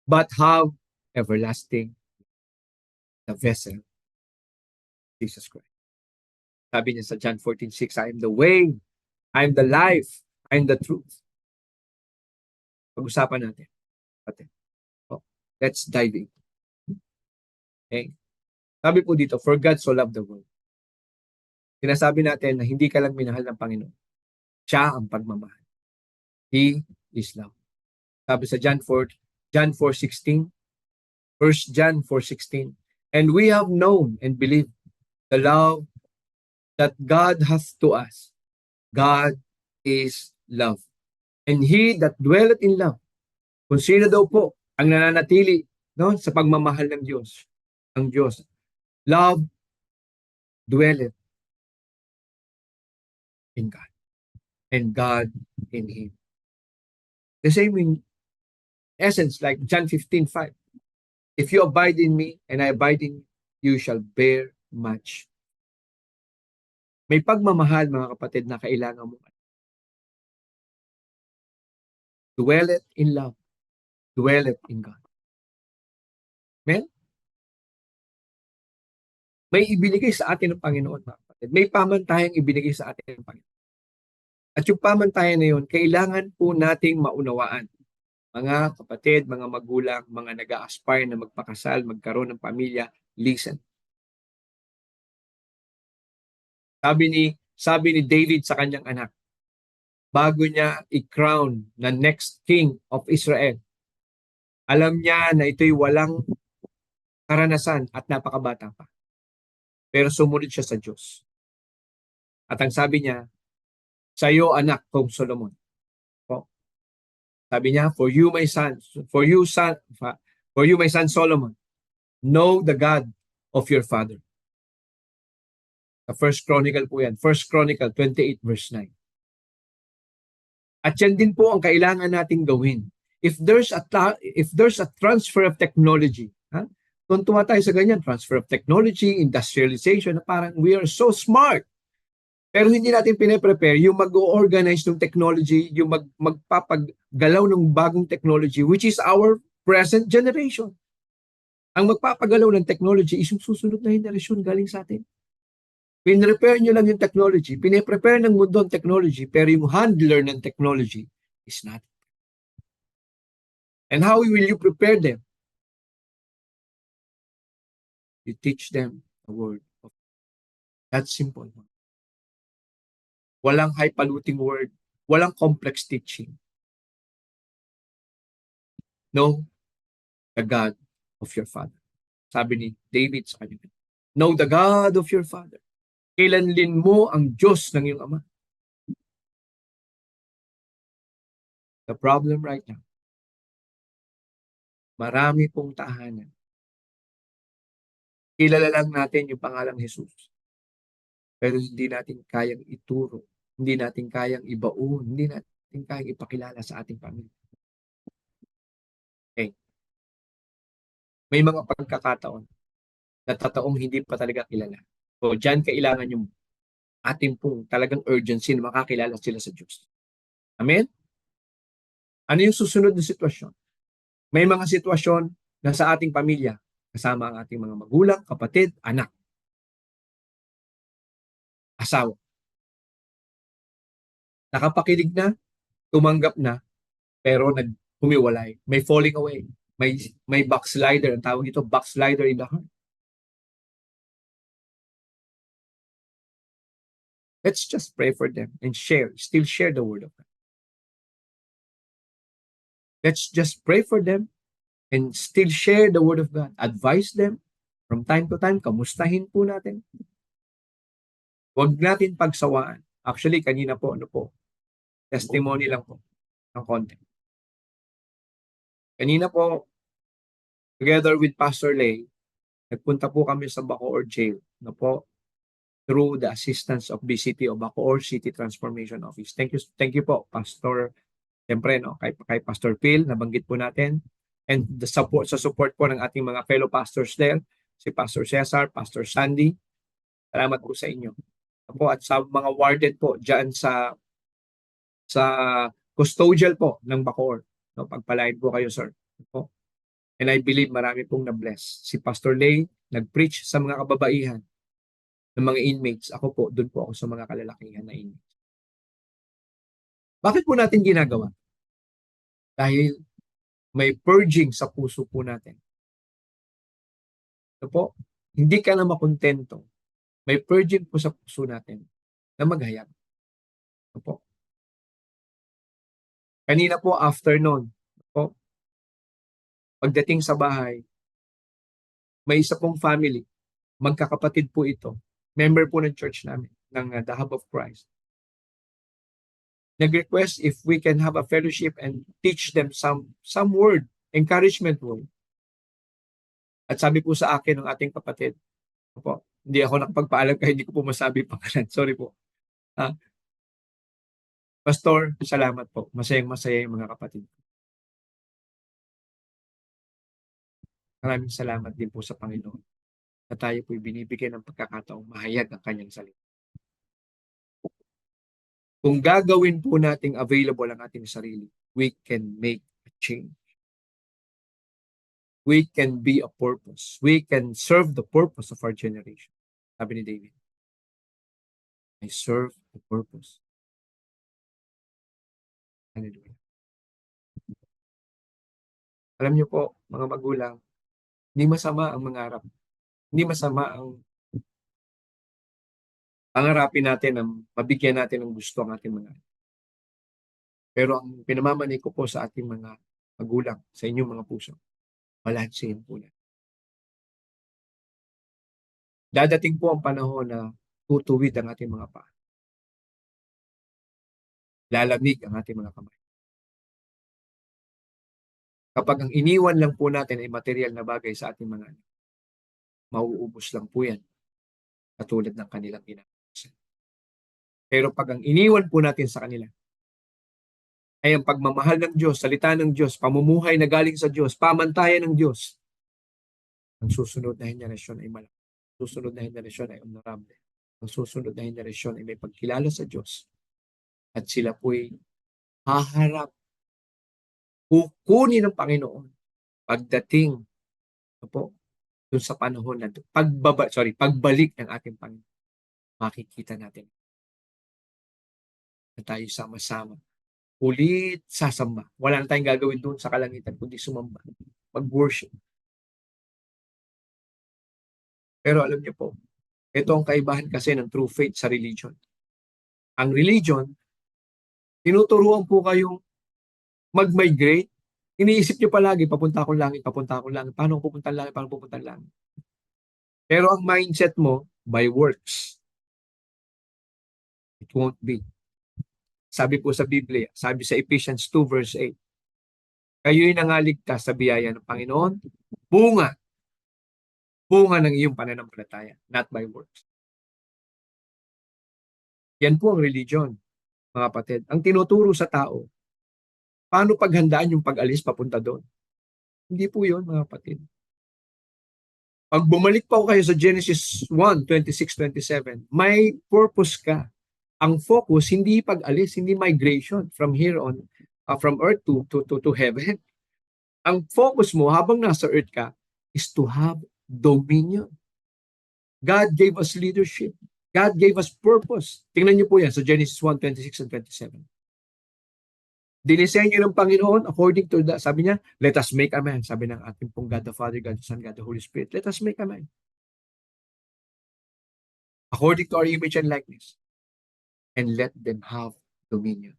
but have everlasting, the vessel, Jesus Christ. Sabi niya sa John 14:6, I am the way, I am the life, I am the truth. Pag-usapan natin. Let's dive in. Okay? Sabi po dito, for God so loved the world. Sinasabi natin na hindi ka lang minahal ng Panginoon. Siya ang pagmamahal. He is love. Sabi sa John 4:16, 1 John 4:16, and we have known and believed the love that God hath to us. God is love. And he that dwelleth in love, kung sino daw po ang nananatili, no, sa pagmamahal ng Diyos, ang Diyos, love dwelleth in God, and God in Him. The same in essence, like John 15:5. If you abide in me and I abide in you, shall bear much. May pagmamahal, mga kapatid, na kailangan mo. Dwelleth in love. Dwelleth in God. Amen? May ibinigay sa atin ng Panginoon, mga kapatid. May pamantayang ibinigay sa atin ng Panginoon. At yung pamantayan na yun, kailangan po nating maunawaan. Mga kapatid, mga magulang, mga nag-a-aspire na magpakasal, magkaroon ng pamilya, listen. Sabi ni David sa kanyang anak, bago niya i-crown na next king of Israel, alam niya na ito'y walang karanasan at napakabata pa. Pero sumunod siya sa Diyos. At ang sabi niya, sa iyo anak kong Solomon. Sabi niya, for you my son Solomon, know the God of your father. Sa First Chronicle po yan. First Chronicle 28:9. At yan din po ang kailangan nating gawin. If there's a transfer of technology, tuntua tayo sa ganyan, transfer of technology, industrialization, na parang we are so smart. Pero hindi natin pine-prepare yung mag-organize ng technology, yung magpapaggalaw ng bagong technology, which is our present generation. Ang magpapagalaw ng technology is yung susunod na henerasyon galing sa atin. Pin-repair nyo lang yung technology, pine-prepare ng mundo ang technology, pero yung handler ng technology is not. And how will you prepare them? You teach them the word of God. That's simple. Walang highfalutin word, walang complex teaching. Know the God of your father. Sabi ni David sa kanya, know the God of your father. Kilanlin mo ang Diyos ng iyong ama. The problem right now, marami pong tahanan. Kilala lang natin yung pangalang Jesus. Pero hindi natin kayang ituro, hindi natin kayang ibaon, hindi natin kayang ipakilala sa ating pamilya. Okay. May mga pagkakataon na totoong hindi pa talaga kilala. So, dyan kailangan yung ating pong talagang urgency na makakilala sila sa Diyos. Amen? Ano yung susunod na sitwasyon? May mga sitwasyon na sa ating pamilya, kasama ang ating mga magulang, kapatid, anak, asawa. Nakapakinig na, tumanggap na, pero humiwalay. May falling away. May backslider. Ang tawag ito, backslider in the heart. Let's just pray for them and still share the word of God. Let's just pray for them and still share the word of God. Advise them from time to time. Kamustahin po natin. Huwag natin pagsawaan. Actually, kanina po, testimony lang po ng konti. Kanina po, together with Pastor Lay, nagpunta po kami sa Bacoor Jail through the assistance of BCT o Bacoor City Transformation Office. Thank you po, Pastor. Siyempre, kay Pastor Phil, nabanggit po natin. And sa support po ng ating mga fellow pastors there, si Pastor Cesar, Pastor Sandy. Salamat po sa inyo. At sa mga warden po dyan sa custodial po ng Bacoor. Pagpalain po kayo, sir. And I believe marami pong na-bless. Si Pastor Lay nag-preach sa mga kababaihan ng mga inmates. Ako po, doon po ako sa mga kalalakihan na inmates. Bakit po natin ginagawa? Dahil may purging sa puso po natin. Hindi ka na makontento. May purging po sa puso natin na maghayag. Kanina po, afternoon, pagdating sa bahay, may isa pong family, magkakapatid po ito, member po ng church namin, ng The Hub of Christ. Nag-request if we can have a fellowship and teach them some word, encouragement word. At sabi po sa akin ng ating kapatid, hindi ako nakapagpaalam kahit hindi ko po masabi pangalan. Sorry po. Pastor, salamat po. Masayang-masaya yung mga kapatid. Maraming salamat din po sa Panginoon na tayo po'y binibigyan ng pagkakataong mahayag ang kanyang salita. Kung gagawin po nating available ang ating sarili, we can make a change. We can be a purpose. We can serve the purpose of our generation. Sabi ni David, I serve the purpose. Hallelujah. Alam niyo po, mga magulang, hindi masama ang mangarap. Hindi masama ang pangarapin natin, ang mabigyan natin ng gusto ang ating mga. Pero ang pinamamani ko po sa ating mga magulang, sa inyong mga puso, balansehin po na. Dadating po ang panahon na tutuwid ang ating mga paa. Lalamig ang ating mga kamay. Kapag ang iniwan lang po natin ay material na bagay sa ating mga anak, mauubos lang po yan, katulad ng kanilang ginagawa. Pero pag ang iniwan po natin sa kanila ay ang pagmamahal ng Diyos, salita ng Diyos, pamumuhay na galing sa Diyos, pamantayan ng Diyos, ang susunod na henerasyon ay malaki. Ang susunod na henerasyon ay honorable. Ang susunod na henerasyon ay may pagkilala sa Diyos. At sila po'y haharap, kukunin ng Panginoon pagdating dun sa panahon na pagbalik ng ating Panginoon, makikita natin na tayo sama-sama ulit sasamba. Wala na tayong gagawin doon sa kalangitan kundi sumamba, mag-worship. Pero alam niyo po, ito ang kaibahan kasi ng true faith sa religion. Ang religion, tinuturuan po kayong mag-migrate. Iniisip niyo palagi, papunta akong langit, papunta akong langit. Paano ako pupunta langit? Paano pupunta langit? Pero ang mindset mo, by works. It won't be. Sabi po sa Biblia, sabi sa Ephesians 2 verse 8, kayo'y nangaligtas sa biyaya ng Panginoon, bunga ng iyong pananampalataya, not by works. Yan po ang religion, mga kapatid. Ang tinuturo sa tao, paano paghandaan yung pag-alis papunta doon? Hindi po yun, mga kapatid. Pag bumalik pa kayo sa Genesis 1, 26, 27, may purpose ka. Ang focus, hindi pag-alis, hindi migration from here on, from earth to heaven. Ang focus mo habang nasa earth ka is to have dominion. God gave us leadership. God gave us purpose. Tingnan niyo po yan sa Genesis 1, 26 and 27. Dinisenyo ng Panginoon according to that. Sabi niya, let us make a man. Sabi ng ating pong God the Father, God the Son, God the Holy Spirit. Let us make a man. According to our image and likeness. And let them have dominion.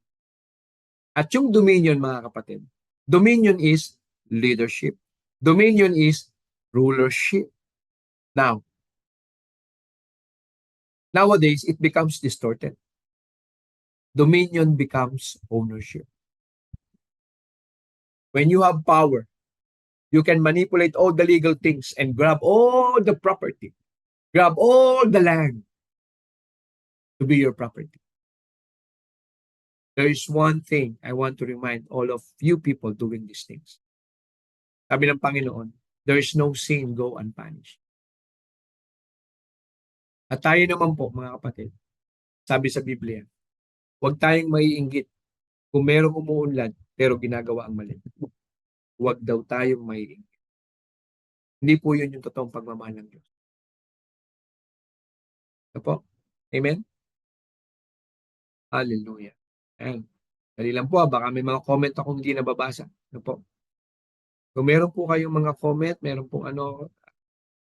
At yung dominion, mga kapatid, dominion is leadership. Dominion is rulership. Now, nowadays, it becomes distorted. Dominion becomes ownership. When you have power, you can manipulate all the legal things and grab all the property, grab all the land to be your property. There is one thing I want to remind all of you people doing these things. Sabi ng Panginoon, there is no sin go unpunished. At tayo naman po, mga kapatid, sabi sa Biblia, huwag tayong maiinggit kung merong umuunlad pero ginagawa ang mali. Huwag daw tayong maiinggit. Hindi po yun yung totoong pagmamahal ng Diyos. Ito po. Amen? Hallelujah. Ayan. Dali lang po, baka may mga comment akong hindi nababasa. Ano po? Kung meron po kayong mga comment, meron pong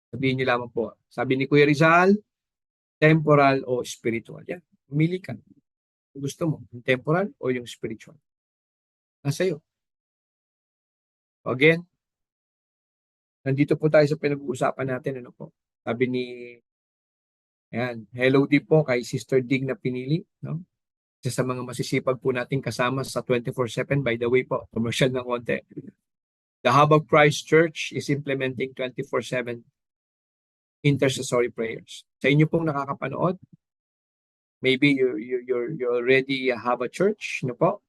sabihin niyo lamang po. Sabi ni Kuya Rizal, temporal o spiritual. Yan. Umili ka. Kung gusto mo, yung temporal o yung spiritual. Nasa iyo. Again, nandito po tayo sa pinag-uusapan natin. Ano po? Sabi ni, ayan, hello din po kay Sister Dig na pinili. No? Isa sa mga masisipag po nating kasama sa 24/7. By the way po, commercial ng konti. The Hub of Christ Church is implementing 24/7 intercessory prayers. Sa inyo pong nakakapanood, maybe you already have a church, no po?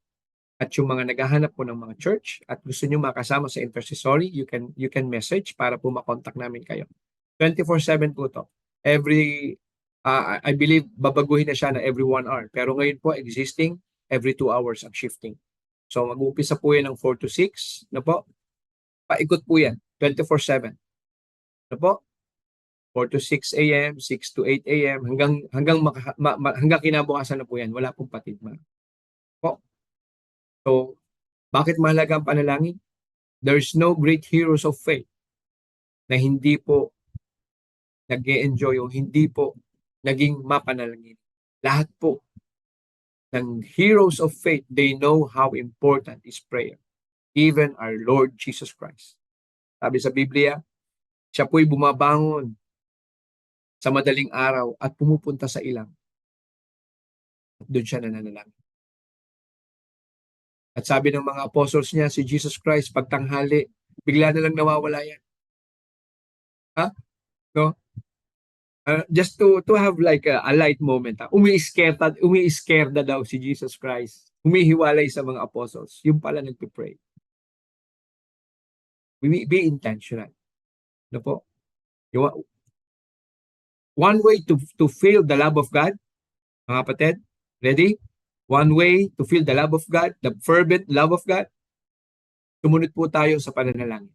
At yung mga naghahanap po ng mga church at gusto niyo makasama sa intercessory, you can message para po makontak namin kayo. 24/7 po to. Every I believe babaguhin na siya na every 1 hour. Pero ngayon po existing every 2 hours ang shifting. So mag-uumpisa po yan ng 4 to 6, no po? Paikot po yan, 24/7. No po? 4 to 6 a.m., 6 to 8 a.m. hanggang kinabukasan na po yan. Wala pong patid man. Po. So, bakit mahalaga ang panalangin? There's no great heroes of faith na hindi po nag-e-enjoy o hindi po naging mapanalangin. Lahat po ng heroes of faith, they know how important is prayer. Even our Lord Jesus Christ. Sabi sa Biblia, siya po'y bumabangon sa madaling araw at pumupunta sa ilang. At doon siya nananalangin. At sabi ng mga apostles niya, si Jesus Christ, pagtanghali, bigla na lang nawawala yan. Ha? No? Just to have like a light moment. Umi-scared daw si Jesus Christ. Humihiwalay sa mga apostles. Yung pala nagpipray. Be intentional. Ano po? One way to feel the love of God, mga kapatid, ready? One way to feel the love of God, the fervent love of God, sumunod po tayo sa pananalangin.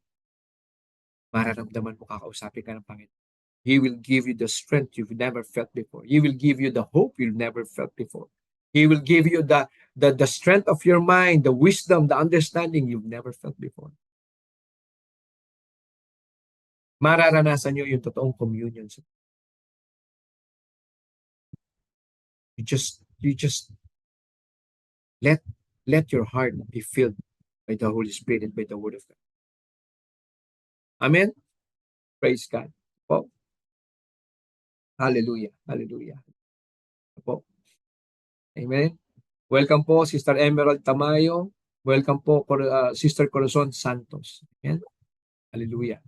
mararamdaman mo kakausapin ka ng Panginoon. He will give you the strength you've never felt before. He will give you the hope you've never felt before. He will give you the strength of your mind, the wisdom, the understanding you've never felt before. Mararanasan nyo yung totoong communion. You just let your heart be filled by the Holy Spirit and by the Word of God. Amen? Praise God. Po. Hallelujah. Hallelujah. Po. Amen? Welcome po, Sister Emerald Tamayo. Welcome po, Sister Corazon Santos. Amen? Hallelujah.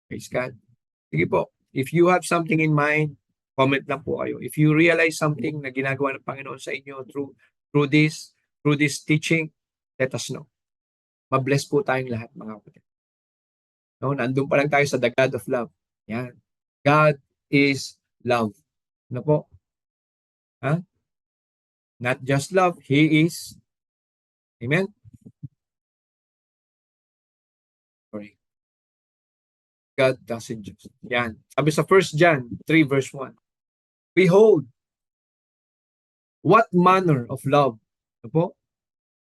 Praise God. Sige po. If you have something in mind, comment lang po kayo. If you realize something na ginagawa ng Panginoon sa inyo through this teaching, let us know. Mabless po tayong lahat, mga kapatid. No, nandun pa lang tayo sa the God of love. Yan. God is love. Ano po? Ha? Not just love, He is. Amen? Sorry. God doesn't just. Yan. Sabi sa 1 John 3 verse 1. Behold, what manner of love, ano po,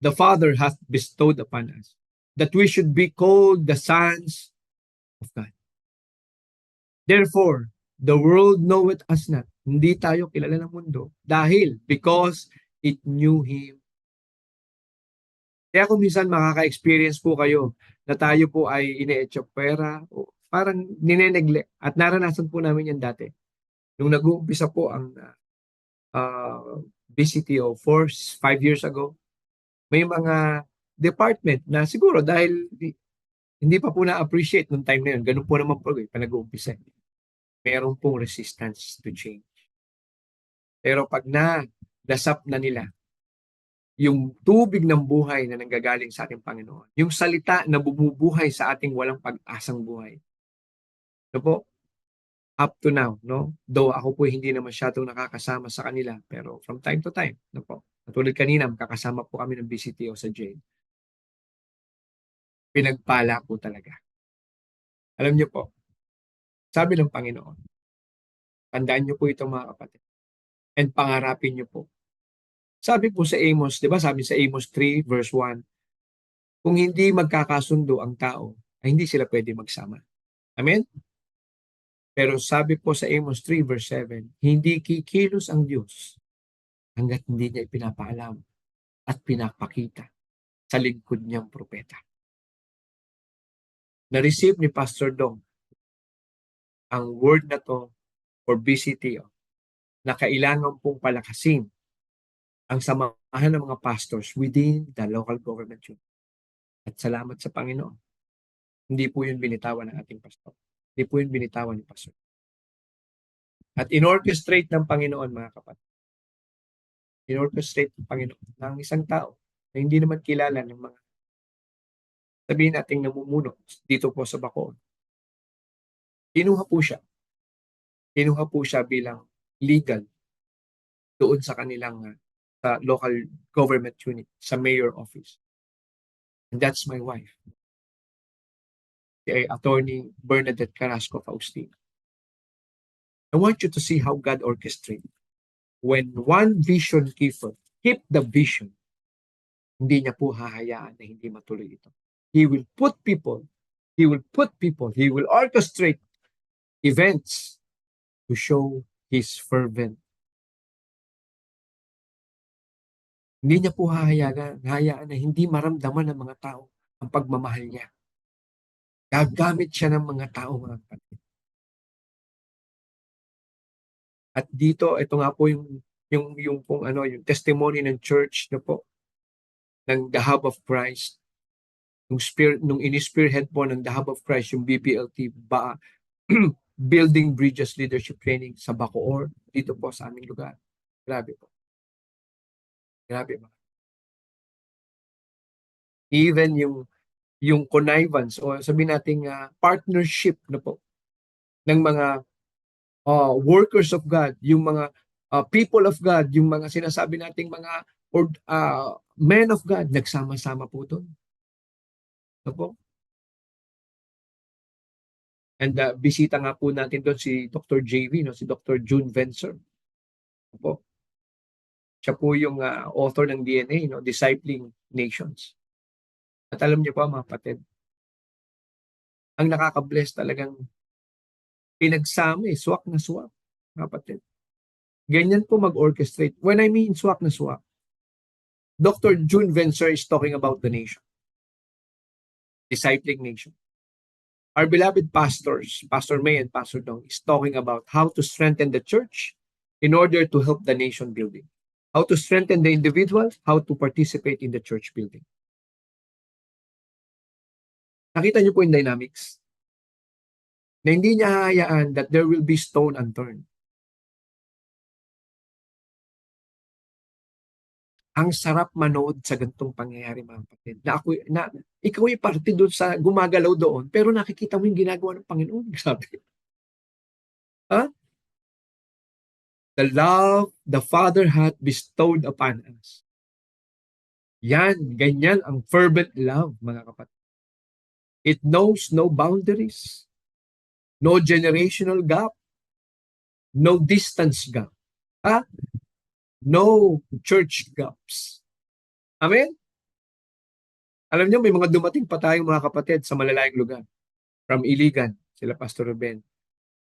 the Father hath bestowed upon us, that we should be called the sons of God. Therefore, the world knoweth us not. Hindi tayo kilala ng mundo because it knew Him. Kaya kung minsan makaka-experience po kayo na tayo po ay ine-etchopera o parang nineneglect at naranasan po namin yan dati. Nung nag-uumpisa po ang BCTO 5 years ago, may mga department na siguro dahil hindi pa po na-appreciate nung time na yun. Ganun po naman po pa nag-uumpisa. Meron pong resistance to change. Pero pag na-dasap na nila yung tubig ng buhay na nanggagaling sa ating Panginoon, yung salita na bumubuhay sa ating walang pag-asang buhay. No po? Up to now, no? Though ako po hindi na masyadong nakakasama sa kanila, pero from time to time, no po? Katulad kanina, makakasama po kami ng BCTO sa jail. Pinagpala po talaga. Alam niyo po, sabi ng Panginoon, tandaan niyo po ito, mga kapatid, and pangarapin niyo po. Sabi po sa Amos, di ba sabi sa Amos 3 verse 1, kung hindi magkakasundo ang tao, ay hindi sila pwede magsama. Amen? Pero sabi po sa Amos 3 verse 7, hindi kikilos ang Diyos hanggat hindi niya ipinapaalam at pinapakita sa lingkod niyang propeta. Na-receive ni Pastor Dong ang word na to for BCTO na kailangan pong palakasin ang samahan ng mga pastors within the local government unit. At salamat sa Panginoon. Hindi po yun binitawan ng ating pastor. Hindi po yun binitawan ni pastor. At in-orchestrate ng Panginoon, mga kapatid. In-orchestrate ng Panginoon ng isang tao na hindi naman kilala ng mga sabihin nating namumuno dito po sa Bacoor. Kinuha po siya. Kinuha po siya bilang legal doon sa kanilang sa local government unit, sa mayor office. And that's my wife. Si Attorney Bernadette Carrasco Faustino. I want you to see how God orchestrates. When one vision keeper keep the vision, hindi niya po hahayaan na hindi matuloy ito. He will orchestrate events to show His fervent. Hindi niya po hahayaan na hindi maramdaman ng mga tao ang pagmamahal niya. Gagamit siya ng mga tao, mga kapatid. At dito, ito nga po yung testimony ng church na po, ng The Hub of Christ. Nung in-spearhead po ng The Hub of Christ, yung BPLT, Building Bridges Leadership Training sa Bacoor, dito po sa aming lugar. Grabe po. Grabe ba? Even yung connivance o sabihin nating partnership na po ng mga workers of God, yung mga people of God, yung mga sinasabi nating mga men of God, nagsama-sama po doon. Ano po? And bisita nga po natin doon si Dr. JV, no? Si Dr. June Vencer. Opo. Siya po yung author ng DNA, no? Discipling Nations. At alam niyo po mga kapatid, ang nakaka-bless talagang pinagsama swak na swak, mga kapatid. Ganyan po mag-orchestrate. When I mean swak na swak, Dr. June Vencer is talking about the nation. Discipling nation. Our beloved pastors, Pastor May and Pastor Dong, is talking about how to strengthen the church in order to help the nation building. How to strengthen the individual, how to participate in the church building. Nakita niyo po yung dynamics? Na hindi niya hahayaan that there will be stone unturned. Ang sarap manood sa ganitong pangyayari, mga kapatid. Na ikaw ay parte doon sa gumagalaw doon, pero nakikita mo yung ginagawa ng Panginoon. Grabe. Huh? The love the Father hath bestowed upon us. Yan, ganyan ang fervent love, mga kapatid. It knows no boundaries, no generational gap, no distance gap, no church gaps. Amen? Alam niyo, may mga dumating pa tayong mga kapatid sa malalayang lugar. From Iligan, sila Pastor Ruben.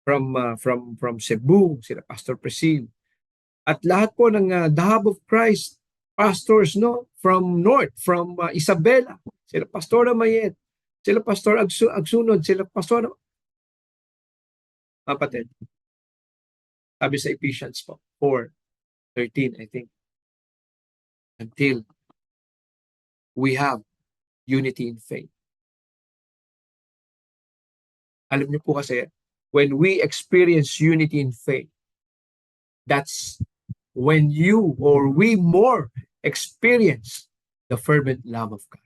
From Cebu, sila Pastor Presil. At lahat po ng The Hub of Christ pastors, no, from North, from Isabela, sila Pastor Mayet, sila Pastor Agsunod, sila Pastor kapatid. Sabi sa Ephesians 4:13, I think. Until we have unity in faith. Alam niyo po kasi, when we experience unity in faith, that's when you or we more experience the fervent love of God.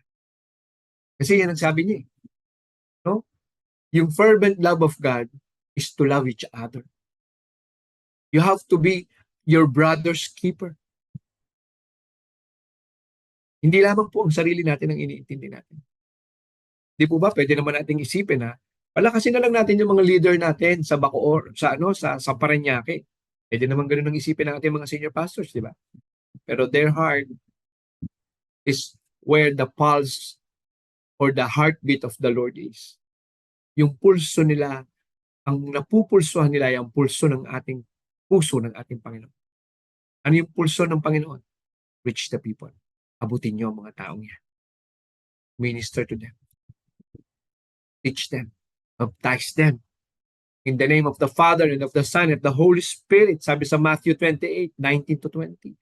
Kasi yan ang sabi niya. No? Yung fervent love of God is to love each other. You have to be your brother's keeper. Hindi lamang po ang sarili natin ang iniintindi natin. Di po ba pwede naman nating isipin na palakasin na lang natin yung mga leader natin sa Bacoor, sa Parañaque. Pwede naman ganun ang isipin ng ating mga senior pastors, di ba? Pero their heart is where the pulse or the heartbeat of the Lord is. Yung pulso nila, ang napupulsuhan nila ay ang pulso ng ating puso ng ating Panginoon. Ano yung pulso ng Panginoon? Reach the people. Abutin niyo ang mga taong yan. Minister to them. Teach them. Baptize them. In the name of the Father and of the Son and of the Holy Spirit. Sabi sa Matthew 28:19-20.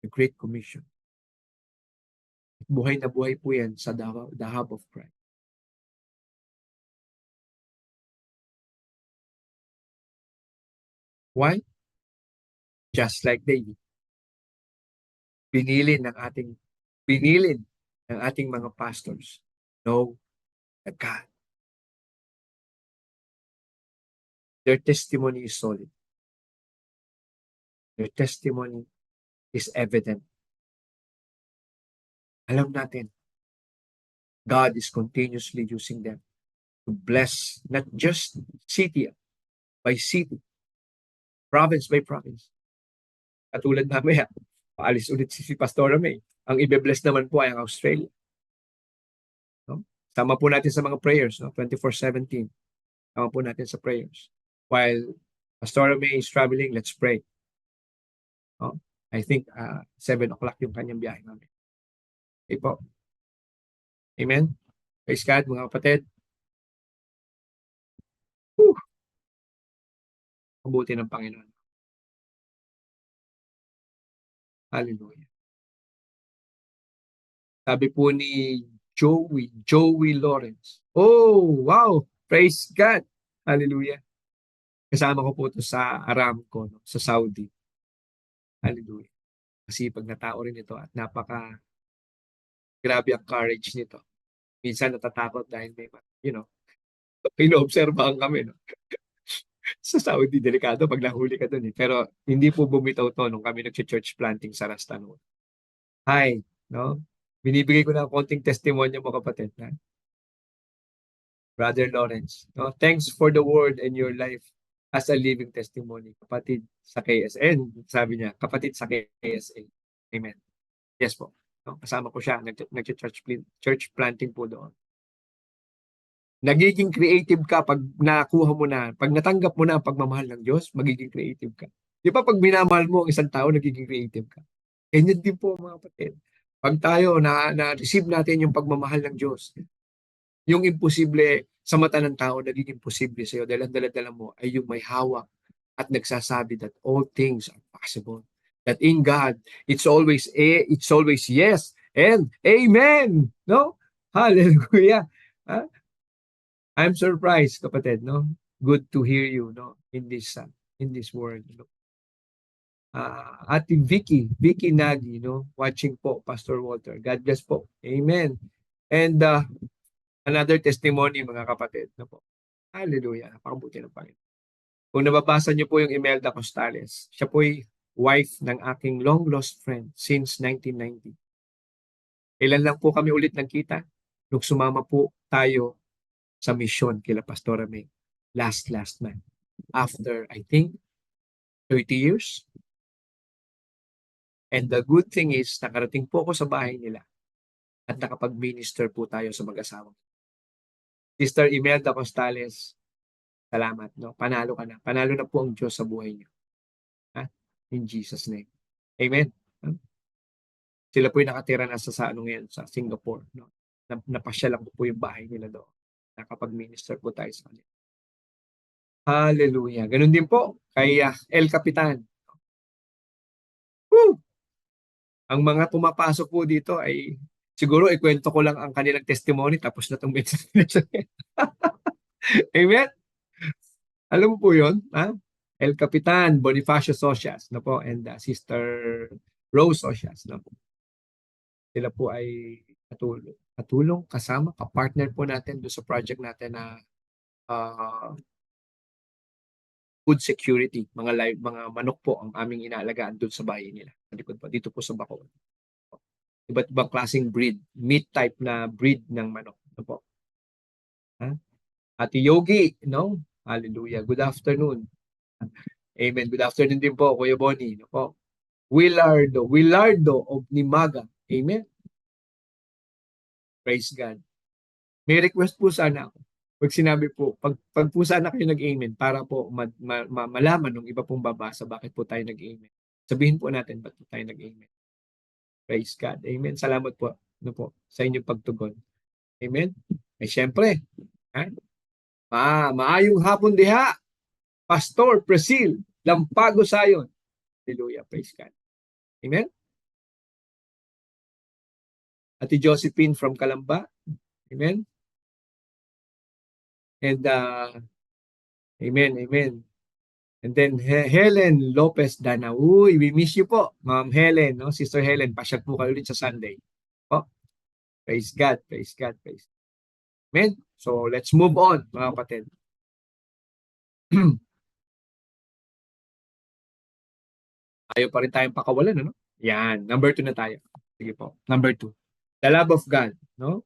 The Great Commission. Buhay na buhay po yan sa the Hub of Christ. Why? Just like David. Pinilin ng ating mga pastors. Know that God. Their testimony is solid. Their testimony is evident. Alam natin, God is continuously using them to bless not just city by city, province by province. Katulad namin, paalis ulit si Pastor May. Ang ibe-bless naman po ay ang Australia. No? Sama po natin sa mga prayers, no? 24/17. Sama po natin sa prayers. While Pastor May is traveling, let's pray. No? I think 7 o'clock yung kanyang biyahe namin. Okay po. Amen? Praise God, mga kapatid. Mabuti ng Panginoon. Hallelujah. Sabi po ni Joey Lawrence. Oh, wow! Praise God! Hallelujah. Kasama ko po ito sa Aramco, no? Sa Saudi. Hallelujah. Kasi pag natao rin ito at grabe ang courage nito. Minsan natatakot dahil may, pinoobserbahan kami, no? Sa Saudi, delikado pag nahuli ka doon. Pero hindi po bumitaw to nung kami nag-church planting sa Rastano. Hi, no? Binibigay ko na konting testimonya mo, kapatid. Ha? Brother Lawrence. No? Thanks for the word and your life as a living testimony. Kapatid sa KSN, sabi niya, kapatid sa KSN. Amen. Yes po. No? Kasama ko siya. Church planting po doon. Nagiging creative ka pag nakuha mo na, pag natanggap mo na ang pagmamahal ng Diyos, magiging creative ka. Di ba pag minamahal mo ang isang tao, nagiging creative ka? Ganyan din po, mga kapatid. Pag tayo na-receive natin yung pagmamahal ng Diyos, yung imposible sa mata ng tao, nagiging posible sa iyo dahil ang dala-dala mo ay yung may hawak at nagsasabi that all things are possible. That in God, it's always yes and amen. No? Hallelujah. Huh? I'm surprised, kapatid, no? Good to hear you, no? In this world, no? Ate Vicky Nagy, no? Watching po, Pastor Walter. God bless po. Amen. And another testimony, mga kapatid, no po. Hallelujah. Napakabuti ng Panginoon. Kung nababasa niyo po yung Imelda Costales, siya po ay wife ng aking long lost friend since 1990. Ilan lang po kami ulit nagkita nung sumama po tayo sa misyon kila Pastora May last month. After, I think, 30 years. And the good thing is, nakarating po ako sa bahay nila at nakapag-minister po tayo sa mag-asawa. Sister Imelda Costales, salamat. No? Panalo ka na. Panalo na po ang Diyos sa buhay niyo. Ha? In Jesus' name. Amen. Sila po yung nakatira na sa ano ngayon, sa Singapore. No? Napasya lang po yung bahay nila doon. Nakapag-minister po tayo sa kanila. Hallelujah. Ganun din po kay El Capitan. Woo! Ang mga pumapasok po dito ay siguro ikwento ko lang ang kanilang testimony tapos na itong message. Amen? Alam mo po yun? Ha? El Capitan Bonifacio Socias, no po, and Sister Rose Socias, no po. Sila po ay katulong kasama, kapartner po natin doon sa project natin na food security, mga manok po ang aming inaalagaan doon sa bahay nila. Likod po, dito po sa Bacoor. Iba't ibang klaseng breed, meat type na breed ng manok. Ano po? Ha? Ate Yogi, no? Hallelujah. Good afternoon. Amen. Good afternoon din po, Kuya Bonnie. No po? Willardo of Nimaga. Amen. Praise God. May request po sana ako. Pag sinabi po, pag po sana kayo nag-amen para po malaman ng iba pong babasa bakit po tayo nag-amen. Sabihin po natin bakit po tayo nag-amen. Praise God. Amen. Salamat po, ano po sa inyong pagtugon. Amen. Ay syempre, maayong hapon diha, Pastor Presil Lampago Sayon. Hallelujah. Praise God. Amen. Ate Josephine from Calamba. Amen. And amen. And then Helen Lopez Dana. Uy, we miss you po, Ma'am Helen, no? Sister Helen, pasyal po kayo ulit sa Sunday. Oh, praise God, praise God, praise God. Amen. So, let's move on, mga kapatid. Ayaw pa rin tayong pakawalan, ano? Yan, number 2 na tayo. Sige po, number 2. The love of God, no?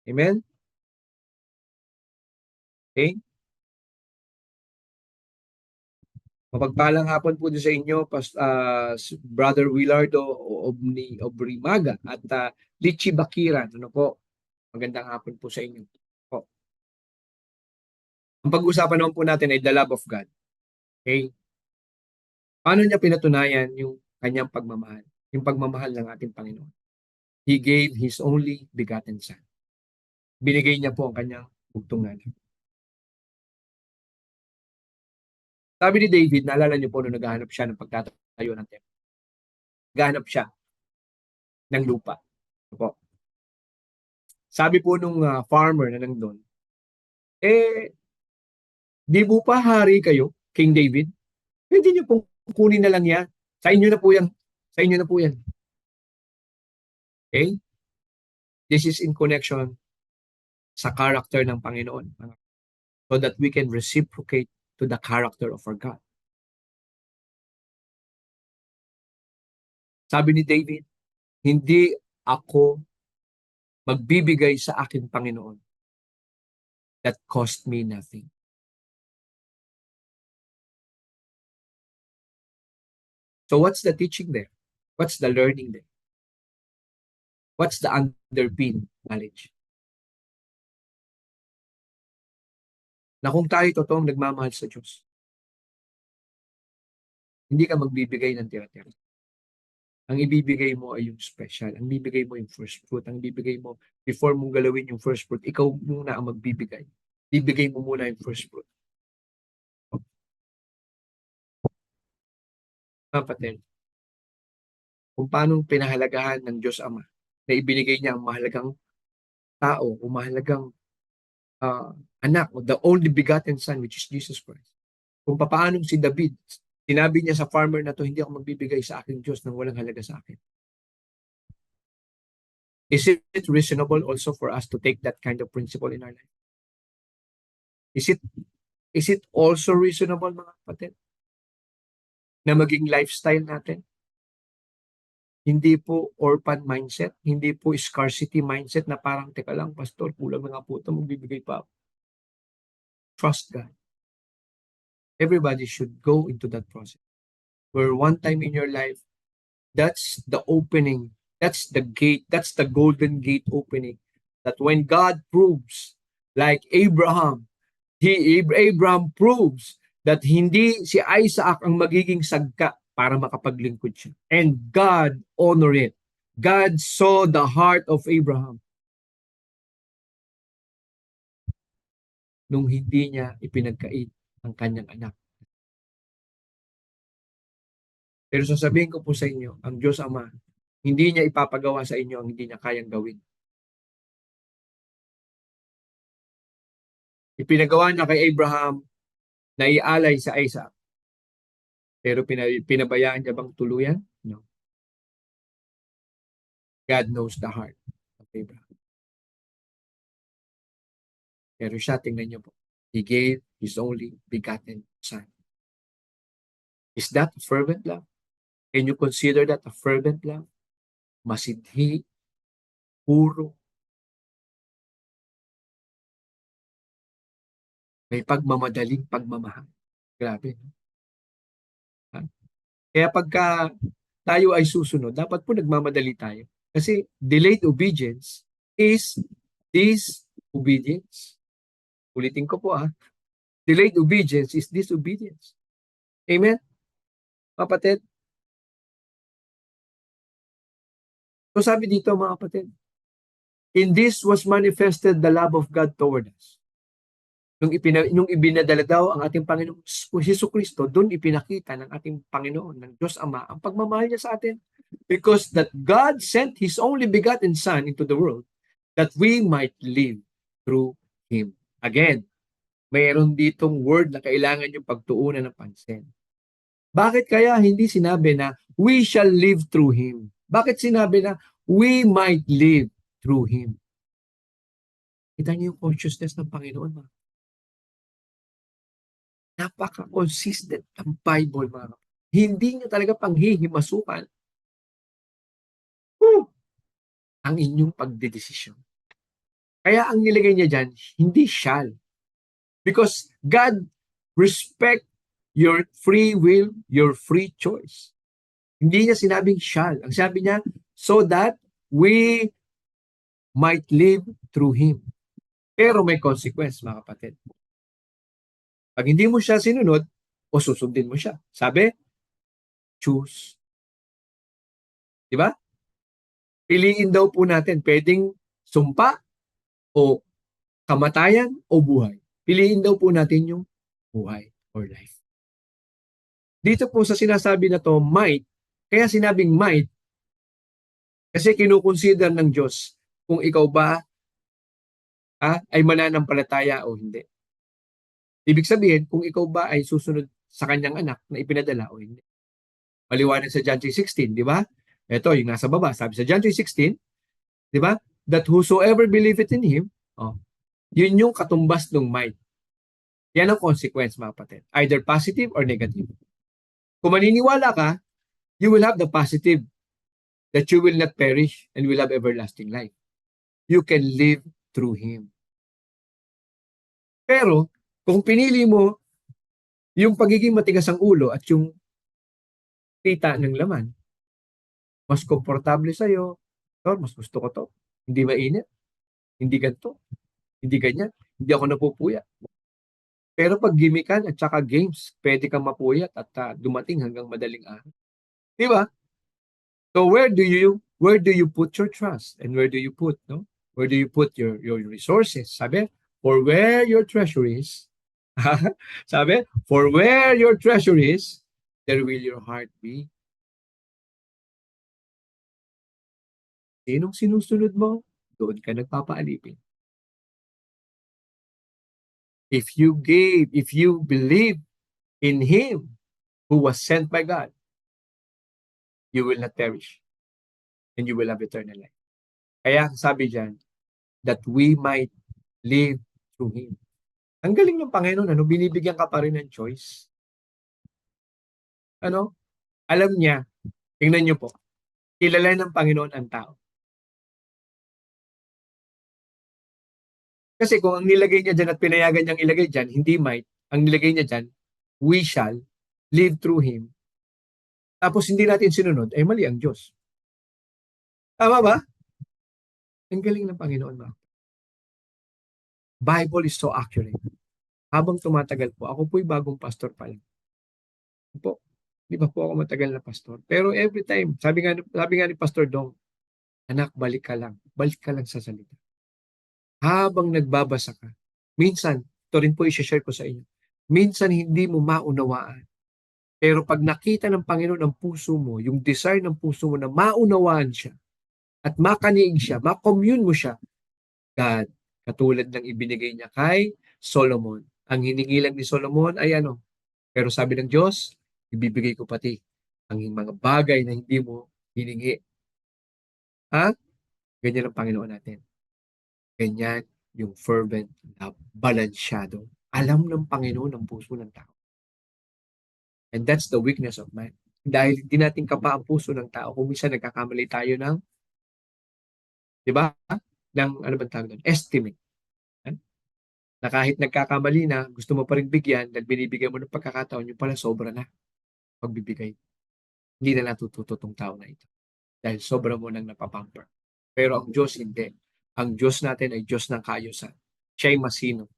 Amen? Okay? Mapagpalang hapon po din sa inyo, Brother Willardo Obrimaga at Lichi Bakiran. Ano po? Magandang hapon po sa inyo. Po. Ang pag-uusapan naman po natin ay the love of God. Okay? Paano niya pinatunayan yung kanyang pagmamahal? Yung pagmamahal ng ating Panginoon. He gave His only begotten Son. Binigay niya po ang kanyang bugtong na. Sabi ni David, naalala niyo po nung naghahanap siya ng pagtatayo ng templo. Naghahanap siya ng lupa. Po. Sabi po nung farmer na nandun, di mo pa hari kayo, King David? Hindi niyo pong kunin na lang yan. Sa inyo na po yan. Sa inyo na po yan. Okay? This is in connection sa character ng Panginoon. So that we can reciprocate to the character of our God. Sabi ni David, hindi ako magbibigay sa aking Panginoon that cost me nothing. So what's the teaching there? What's the learning there? What's the underpin knowledge? Na kung tayo totoong nagmamahal sa Diyos, hindi ka magbibigay ng tira-tira. Ang ibibigay mo ay yung special. Ang ibibigay mo yung first fruit. Ang ibibigay mo, before mong galawin yung first fruit, ikaw muna ang magbibigay. Bibigay mo muna yung first fruit. Kapatid, kung paano pinahalagahan ng Diyos Ama na ibinigay niya ang mahalagang tao o mahalagang anak o the only begotten Son, which is Jesus Christ. Kung paano si David, sinabi niya sa farmer na to, hindi ako magbibigay sa aking Diyos nang walang halaga sa akin. Is it reasonable also for us to take that kind of principle in our life? Is it also reasonable, mga kapatid, na maging lifestyle natin? Hindi po orphan mindset, hindi po scarcity mindset na parang, teka lang, pastor, kulang na nga po ito, magbibigay pa ako. Trust God. Everybody should go into that process. Where one time in your life, that's the opening, that's the gate, that's the golden gate opening. That when God proves, like Abraham, Abraham proves that hindi si Isaac ang magiging sagka para makapaglingkod siya. And God honored it. God saw the heart of Abraham. Nung hindi niya ipinagkait ang kanyang anak. Pero sasabihin ko po sa inyo, ang Diyos Ama, hindi niya ipapagawa sa inyo ang hindi niya kayang gawin. Ipinagawa niya kay Abraham na ialay sa Isaac. Pero pinabayaan niya bang tuluyan? No. God knows the heart of Abraham. Pero siya, tingnan niyo po, He gave His only begotten Son. Is that a fervent love? Can you consider that a fervent love? Masidhi, puro, may pagmamadaling pagmamahal. Grabe. No? Kaya pagka tayo ay susunod, dapat po nagmamadali tayo. Kasi delayed obedience is disobedience. Ulitin ko po delayed obedience is disobedience. Amen? Kapatid? So sabi dito, mga kapatid, in this was manifested the love of God toward us. Nung ibinadala daw ang ating Panginoon Jesucristo, doon ipinakita ng ating Panginoon, ng Diyos Ama, ang pagmamahal niya sa atin. Because that God sent His only begotten Son into the world that we might live through Him. Again, mayroon ditong word na kailangan yung pagtuunan ng pansin. Bakit kaya hindi sinabi na we shall live through Him? Bakit sinabi na we might live through Him? Kita niyo yung consciousness ng Panginoon, mga. Napaka-consistent ang Bible, mga kapatid. Hindi niyo talaga panghihimasukan ang inyong pagdedesisyon. Kaya ang nilagay niya dyan, hindi shall. Because God respect your free will, your free choice. Hindi niya sinabing shall. Ang sabi niya, so that we might live through Him. Pero may consequence, mga kapatid. Pag hindi mo siya sinunod, o susundin mo siya. Sabi, choose. Diba? Piliin daw po natin, pwedeng sumpa, o kamatayan, o buhay. Piliin daw po natin yung buhay or life. Dito po sa sinasabi na to, might, kaya sinabing might, kasi kinukonsider ng Diyos kung ikaw ba ay mananampalataya o hindi. Ibig sabihin, kung ikaw ba ay susunod sa kanyang anak na ipinadala o hindi. Maliwanag sa John 3:16, di ba? Ito, yung nasa baba, sabi sa John 3:16, di ba? That whosoever believeth in Him, yun yung katumbas ng might. Yan ang consequence, mga kapatid. Either positive or negative. Kung maniniwala ka, you will have the positive that you will not perish and will have everlasting life. You can live through Him. Pero, kung pinili mo yung pagiging matigas ang ulo at yung kita ng laman, mas komportable sa'yo, or mas gusto ko to, hindi mainit, hindi ganito, hindi ganyan, hindi ako napupuya. Pero pag gimikan at saka games, pwede kang mapuyat at dumating hanggang madaling araw. Di ba? So where do you put your trust? And where do you put, no? Where do you put your resources? Sabi, for where your treasure is, sabi, for where your treasure is, there will your heart be. Sinong sinusunod mo, doon ka nagpapaalipin. If you believe in Him who was sent by God, you will not perish and you will have eternal life. Kaya sabi diyan, that we might live through Him. Ang galing ng Panginoon, ano? Binibigyan ka pa rin ng choice. Ano? Alam niya, tingnan niyo po, kilala ng Panginoon ang tao. Kasi kung ang nilagay niya dyan at pinayagan niyang ilagay dyan, hindi might, ang nilagay niya dyan, we shall live through Him. Tapos hindi natin sinunod, ay mali ang Diyos. Tama ba? Ang galing ng Panginoon ba? Bible is so accurate. Habang tumatagal po, ako po'y bagong pastor pa lang. Po, di ba po ako matagal na pastor? Pero every time, sabi nga ni Pastor Dong, anak, balik ka lang sa salita. Habang nagbabasa ka, minsan, ito rin po i-share ko sa inyo, minsan hindi mo maunawaan. Pero pag nakita ng Panginoon ang puso mo, yung desire ng puso mo na maunawaan siya, at makaniig siya, makommune mo siya, God, katulad ng ibinigay niya kay Solomon. Ang hiningi lang ni Solomon ay ano? Pero sabi ng Diyos, ibibigay ko pati ang mga bagay na hindi mo hiningi. Ha? Ganyan ang Panginoon natin. Ganyan yung fervent na balansyado. Alam ng Panginoon ang puso ng tao. And that's the weakness of man. Dahil hindi natin kapa ang puso ng tao, kung minsan nagkakamali tayo ng, di ba? Ng, ano ba tawag doon? Estimate. Na kahit nagkakamali na, gusto mo pa rin bigyan, dahil binibigyan mo ng pagkakataon, yung pala sobra na pagbibigay. Hindi na natututo tong tao na ito. Dahil sobra mo nang napapamper. Pero ang Diyos hindi. Ang Diyos natin ay Diyos ng kaayusan. Siya ay masino.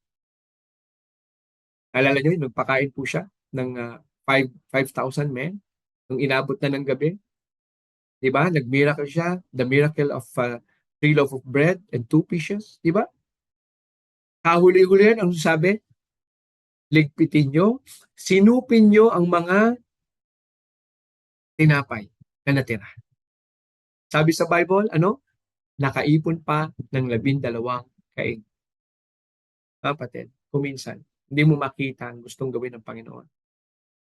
Alala nyo, nagpakain po siya ng 5,000 men nung inabot na ng gabi. Diba? Nag-miracle siya. The miracle of 3 loaves of bread and 2 fishes. Diba? Kahuli-huli yan, ang sabi, ligpitin nyo, sinupin nyo ang mga tinapay na natira. Sabi sa Bible, ano? Nakaipon pa ng 12 kain. Kapatid, kuminsan, hindi mo makita ang gustong gawin ng Panginoon.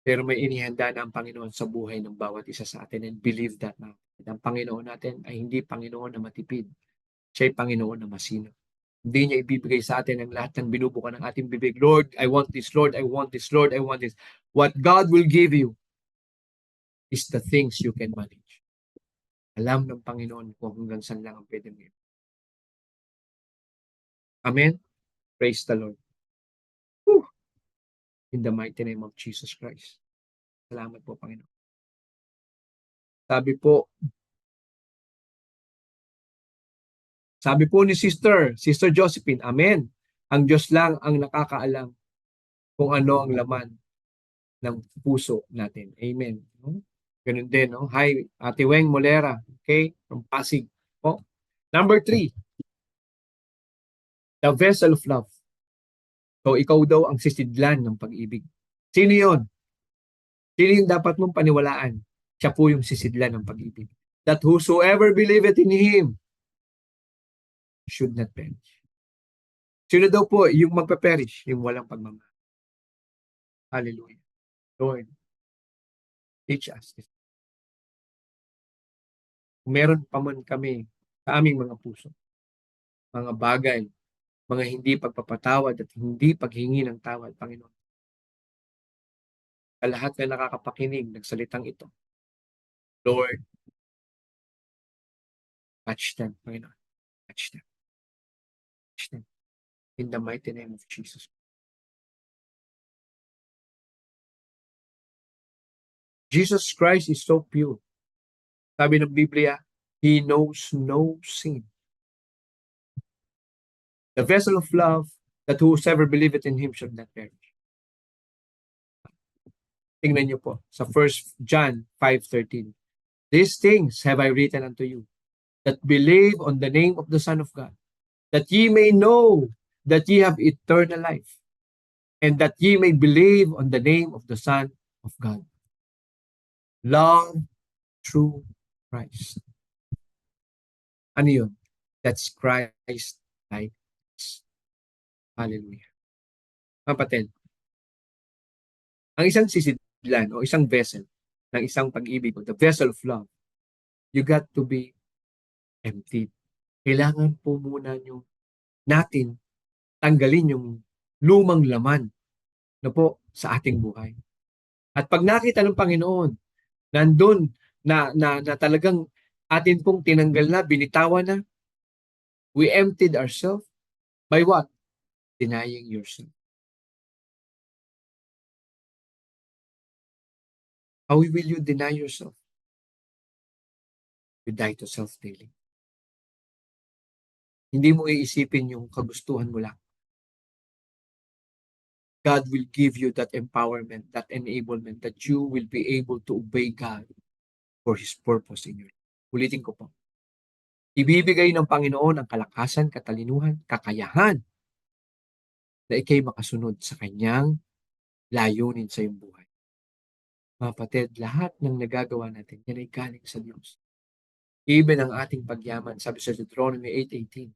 Pero may inihanda na ang Panginoon sa buhay ng bawat isa sa atin, and believe that na. Ang Panginoon natin ay hindi Panginoon na matipid. Siya ay Panginoon na masino. Hindi niya ibibigay sa atin ang lahat ng binubukan ng ating bibig. Lord, I want this. Lord, I want this. Lord, I want this. What God will give you is the things you can manage. Alam ng Panginoon kung hanggang saan lang ang pwede mo. Amen? Praise the Lord. Whew. In the mighty name of Jesus Christ. Salamat po, Panginoon. Sabi po ni Sister Josephine, Amen. Ang Diyos lang ang nakakaalam kung ano ang laman ng puso natin. Amen. Ganun din, no? Hi, Ate Weng Molera, okay? From Pasig. Po. Number 3, the vessel of love. So, ikaw daw ang sisidlan ng pag-ibig. Sino yun? Sino yung dapat mong paniwalaan? Siya po yung sisidlan ng pag-ibig. That whosoever believeth in Him should not perish. Sino daw po yung magpe-perish? Yung walang pagmamahal. Hallelujah. Lord, teach us this. Kung meron pa man kami sa aming mga puso, mga bagay, mga hindi pagpapatawad at hindi paghingi ng tawad, Panginoon. Sa lahat na nakakapakinig ng salitang ito, Lord, Touch them, Panginoon. Touch them. Touch them. In the mighty name of Jesus. Jesus Christ is so pure. Sabi ng Biblia, He knows no sin. The vessel of love, that whosoever believeth in Him shall not perish. Tingnan niyo po sa 1 John 5:13. These things have I written unto you, that believe on the name of the Son of God, that ye may know that ye have eternal life, and that ye may believe on the name of the Son of God. Love through Christ. Ano yun? That's Christ like us. Hallelujah. Kapatid, ang isang sisidlan o isang vessel ng isang pag-ibig, the vessel of love, you got to be emptied. Kailangan po muna natin tanggalin yung lumang laman na po sa ating buhay. At pag nakita ng Panginoon, nandun na talagang atin pong tinanggal na, binitawan na, we emptied ourselves by what? Denying yourself. How will you deny yourself? You die to self daily. Hindi mo iisipin yung kagustuhan mo lang. God will give you that empowerment, that enablement, that you will be able to obey God for His purpose in your life. Ulitin ko po. Ibibigay ng Panginoon ang kalakasan, katalinuhan, kakayahan na ikay makasunod sa Kanyang layunin sa iyong buhay. Mga kapatid, lahat ng nagagawa natin, yan ay galing sa Diyos. Even ang ating pagyaman, sabi sa Deuteronomy 8:18,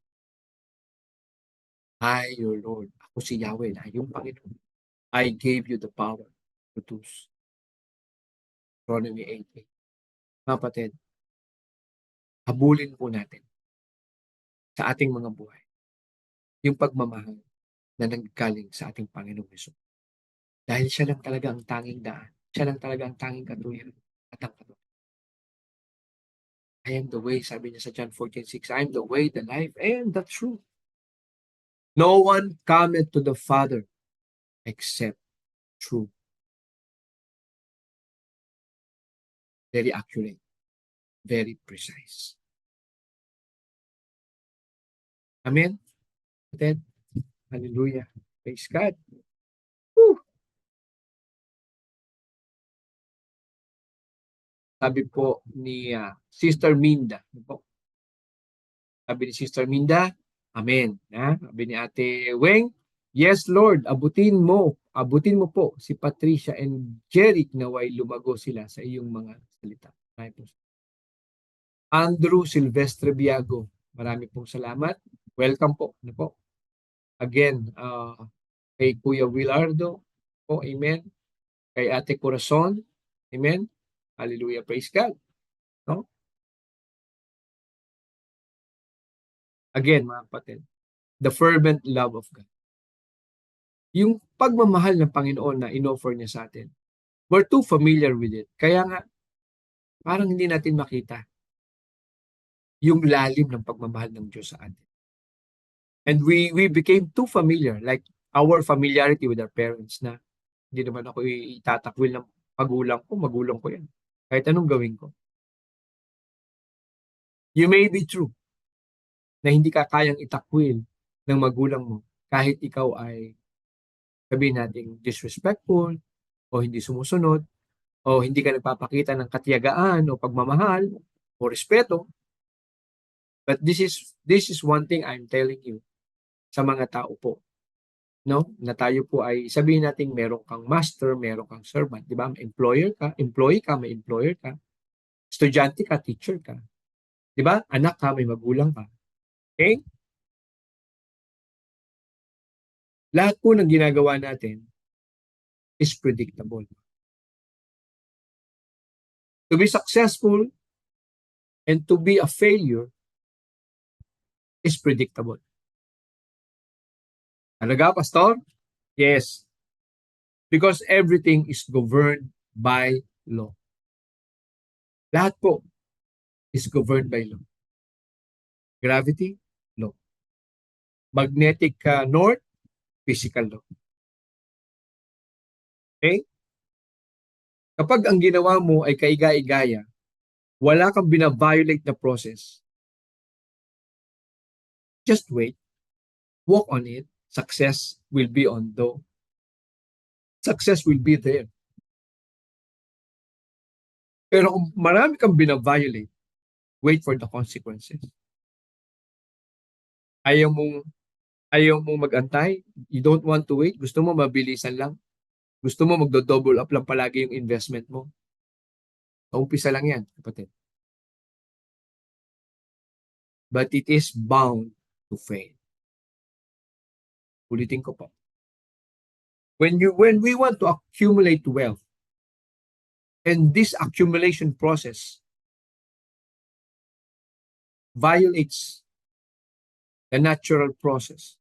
I, your Lord, ako si Yahweh, na yung Panginoon. I gave you the power to produce. Deuteronomy 8:8. Mga kapatid, habulin po natin sa ating mga buhay yung pagmamahal na nanggaling sa ating Panginoong Hesus. Dahil siya lang talaga ang tanging daan. Siya lang talaga ang tanging katuwiran at ang katuwiran. I am the way, sabi niya sa John 14:6, I am the way, the life, and the truth. No one cometh to the Father except through. Very accurate. Very precise. Amen? Kapatid? Hallelujah. Praise God. Woo! Sabi po ni Sister Minda. Sabi ni Sister Minda, Amen. Sabi ni Ate Weng, yes Lord, abutin mo po si Patricia and Jeric naway lumago sila sa iyong mga salita. Andrew Silvestre Biago, marami pong salamat. Welcome po. Ano po? Again, kay Kuya Willardo po, amen. Kay Ate Corazon, amen. Hallelujah, praise God. No? Again, mga kapatid, the fervent love of God. Yung pagmamahal ng Panginoon na inoffer niya sa atin, we're too familiar with it. Kaya nga, parang hindi natin makita yung lalim ng pagmamahal ng Diyos sa atin. And we became too familiar, like our familiarity with our parents na hindi naman ako itatakwil ng magulang ko yan. Kahit anong gawin ko. You may be true na hindi ka kayang itakwil ng magulang mo kahit ikaw ay sabihin natin disrespectful o hindi sumusunod o hindi ka nagpapakita ng katiyagaan o pagmamahal o respeto. But this is one thing I'm telling you sa mga tao po. No? Na tayo po ay sabihin natin meron kang master, meron kang servant, di ba? Employee ka, may employer ka. Estudyante ka, teacher ka. Di ba? Anak ka, may magulang ka. Okay? Lahat po ng ginagawa natin is predictable. To be successful and to be a failure is predictable. Talaga, Pastor? Yes. Because everything is governed by law. Lahat po is governed by law. Gravity, law. Magnetic north, physical law. Okay? Kapag ang ginawa mo ay kaiga-igaya, wala kang bina-violate na process, just wait, walk on it, success will be on though. Success will be there. Pero kung marami kang bina-violate, wait for the consequences. Ayaw mong mag-antay, you don't want to wait, gusto mo mabilisan lang, gusto mo magdo-double up lang palagi yung investment mo. Umpisa lang yan, kapatid. But it is bound to fail. Ulitin ko po. When we want to accumulate wealth, and this accumulation process violates the natural process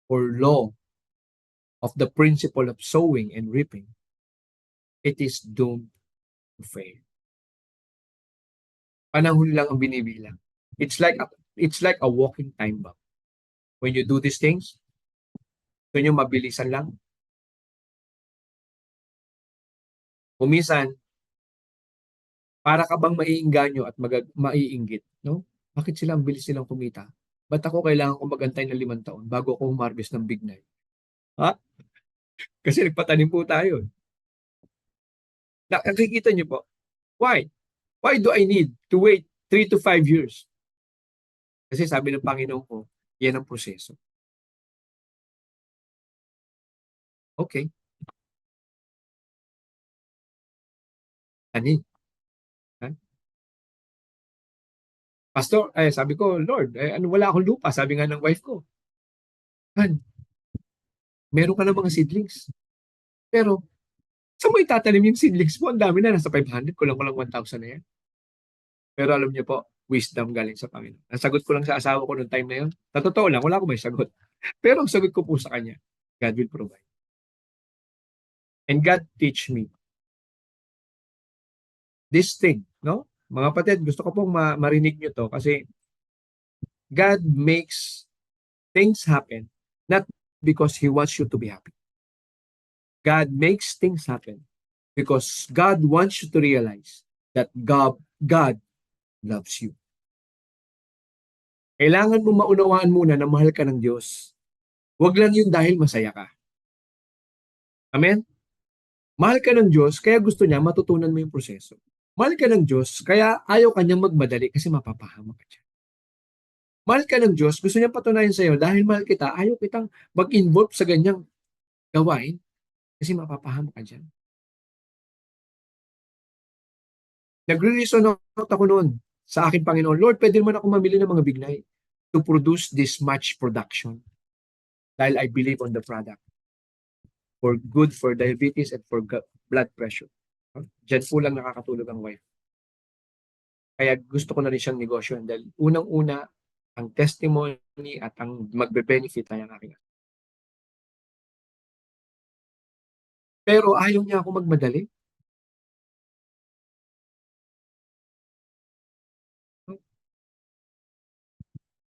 or law of the principle of sowing and reaping, it is doomed to fail. Panahon lang ang binibilang. It's like a walking time bomb. When you do these things, gusto nyo mabilisan lang. Kuminsan, para ka bang maiinganyo at maiinggit, no? Bakit sila ang bilis silang kumita? Ba't ako kailangan ko magantay ng 5 taon bago ako humarbest ng big night? Ha? Kasi nagpatanim po tayo. Nakikita niyo po. Why? Why do I need to wait 3 to 5 years? Kasi sabi ng Panginoon ko, yan ang proseso. Okay. Ani? Pastor, sabi ko, Lord, wala akong lupa. Sabi nga ng wife ko, Han, meron ka na mga seedlings. Pero, saan mo itatanim yung seedlings mo? Ang dami na, nasa 500, kulang-kulang 1,000 na yan. Pero alam niyo po, wisdom galing sa Panginoon. Ang sagot ko lang sa asawa ko noong time na yun, sa totoo lang, wala akong may sagot. Pero ang sagot ko po sa kanya, God will provide. And God teach me this thing, no? Mga kapatid, gusto ko pong marinig nyo to kasi God makes things happen not because He wants you to be happy. God makes things happen because God wants you to realize that God loves you. Kailangan mo maunawaan muna na mahal ka ng Diyos. Huwag lang yun dahil masaya ka. Amen? Mahal ka ng Diyos, kaya gusto niya matutunan mo yung proseso. Mahal ka ng Diyos, kaya ayaw kanyang magmadali kasi mapapahamak ka siya. Mahal ka ng Diyos, gusto niya patunayan sa iyo, dahil mahal kita, ayaw kitang mag-involve sa ganyang gawain kasi mapapahamak ka dyan. Nagre-reason out ako noon sa aking Panginoon, Lord, pwede naman ako mamili ng mga bignay to produce this much production dahil I believe on the product for good for diabetes and for blood pressure. Diyan po lang nakakatulog ang wife. Kaya gusto ko na rin siyang negosyo dahil unang-una ang testimony at ang magbe-benefit ay ang aking. Pero ayaw niya ako magmadali.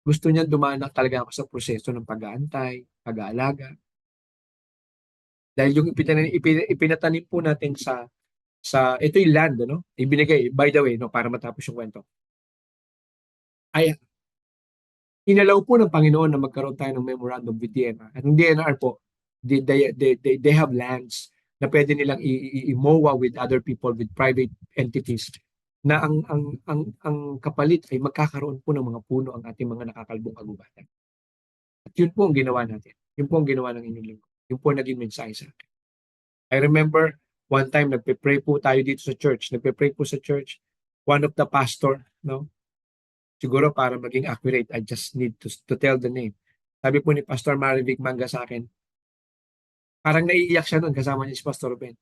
Gusto niya dumaan talaga ako sa proseso ng pag-aantay, pag-aalaga. Dahil yung ipinatanim po natin sa ito yung land, no? Ibinigay, by the way, no, para matapos yung kwento. Ay, inalaw po ng Panginoon na magkaroon tayo ng memorandum with DNR. At yung DNR po, they have lands na pwede nilang i-MOA with other people, with private entities, na ang kapalit ay magkakaroon po ng mga puno ang ating mga nakakalbong kagubatan. At yun po ang ginawa natin. Yun po ang ginawa ng inyong lingkod. Yun po naging mensahe sa akin. I remember one time nagpe-pray po tayo dito sa church. Nagpe-pray po sa church. One of the pastor, no? Siguro para maging accurate, I just need to tell the name. Sabi po ni Pastor Marivic Manga sa akin, parang naiiyak siya noon kasama niya si Pastor Ben.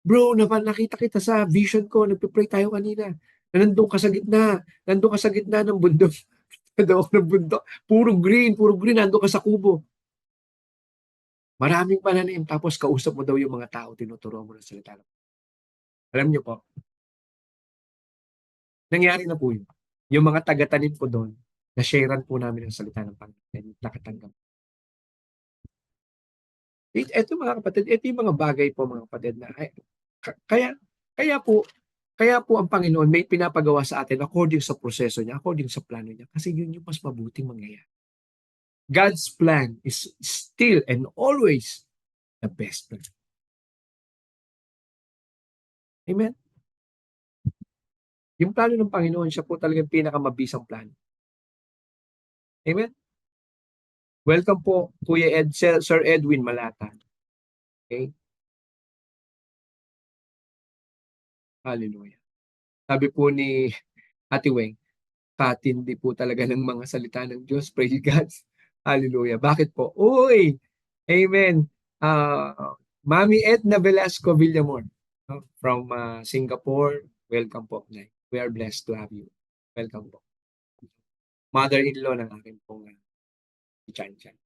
Bro, nakita kita sa vision ko, nagpe-pray tayo kanina. Na nandun ka sa gitna. Nandun ka sa gitna ng bundok. Nandun ng bundok. Puro green, nandun ka sa kubo. Maraming pananim, tapos kausap mo daw yung mga tao, tinuturo mo ng salita. Alam niyo po, nangyari na po yun. Yung mga taga-tanim ko doon, na-sharean po namin ang salita ng Panginoon, nakatanggap. Ito mga kapatid, ito yung mga bagay po mga kapatid na kaya kaya po ang Panginoon may pinapagawa sa atin according sa proseso niya, according sa plano niya, kasi yun yung mas mabuting mangyayari. God's plan is still and always the best plan. Amen? Yung plano ng Panginoon, siya po talagang pinakamabisang plano. Amen? Welcome po, Kuya Sir Edwin Malata. Okay? Hallelujah. Sabi po ni Ate Weng, katindi po talaga ng mga salita ng Diyos. Praise God. Hallelujah. Bakit po? Uy! Amen. Mami Edna Velasco Villamor from Singapore. Welcome po. We are blessed to have you. Welcome po. Mother-in-law ng aking pong Chan Chan.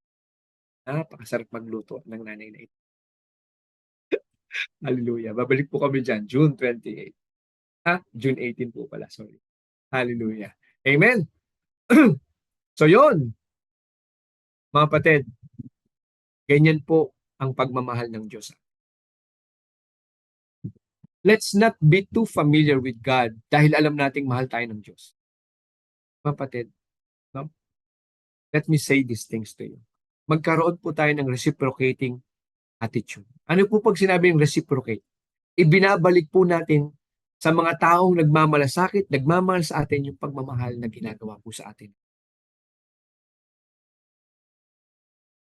Napakasarap magluto ng nanay na ito. Hallelujah. Babalik po kami dyan, June 28. June 18 po pala. Sorry. Hallelujah. Amen. So yun, mga kapatid, ganyan po ang pagmamahal ng Diyos. Let's not be too familiar with God dahil alam nating mahal tayo ng Diyos. Mga kapatid, no? Let me say these things to you. Magkaroon po tayo ng reciprocating attitude. Ano po pag sinabing reciprocate? Ibinabalik po natin sa mga taong nagmamalasakit, nagmamahal sa atin yung pagmamahal na ginagawa po sa atin.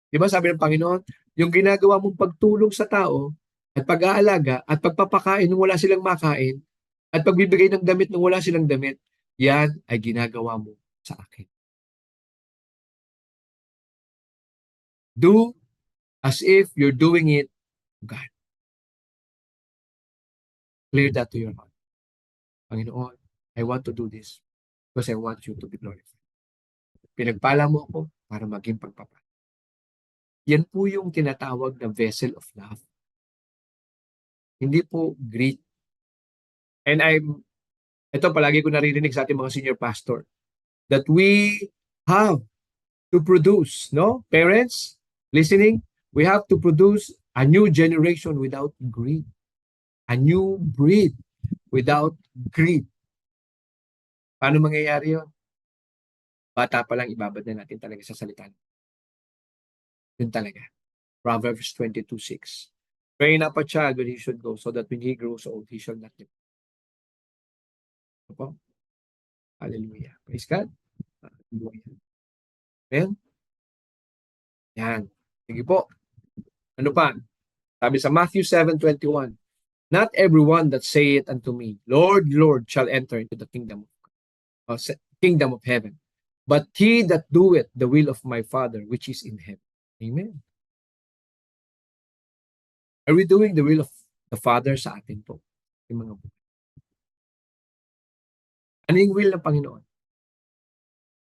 Di ba sabi ng Panginoon, yung ginagawa mong pagtulong sa tao at pag-aalaga at pagpapakain nung wala silang makain at pagbibigay ng damit nung wala silang damit, yan ay ginagawa mo sa akin. Do as if you're doing it to God. Clear that to your heart. Panginoon, I want to do this because I want you to be glorified. Pinagpala mo ako para maging pagpapala. Yan po yung tinatawag na vessel of love. Hindi po greed. And ito palagi ko naririnig sa ating mga senior pastor, that we have to produce, no? Parents, listening, we have to produce a new generation without greed. A new breed without greed. Paano mangyayari yun? Bata pa lang ibabad na natin talaga sa salita. Yun talaga. Proverbs 22:6. Train up a child when he should go, so that when he grows old, he shall not depart. Opo? Hallelujah. Praise God. Hallelujah. Amen? Yan. Sige po. Ano pa? Sabi sa Matthew 7:21, not everyone that saith unto me, Lord, Lord, shall enter into the kingdom of heaven, but he that doeth the will of my Father which is in heaven. Amen. Are we doing the will of the Father sa atin po? Yung mga buhay. Ano yung will ng Panginoon?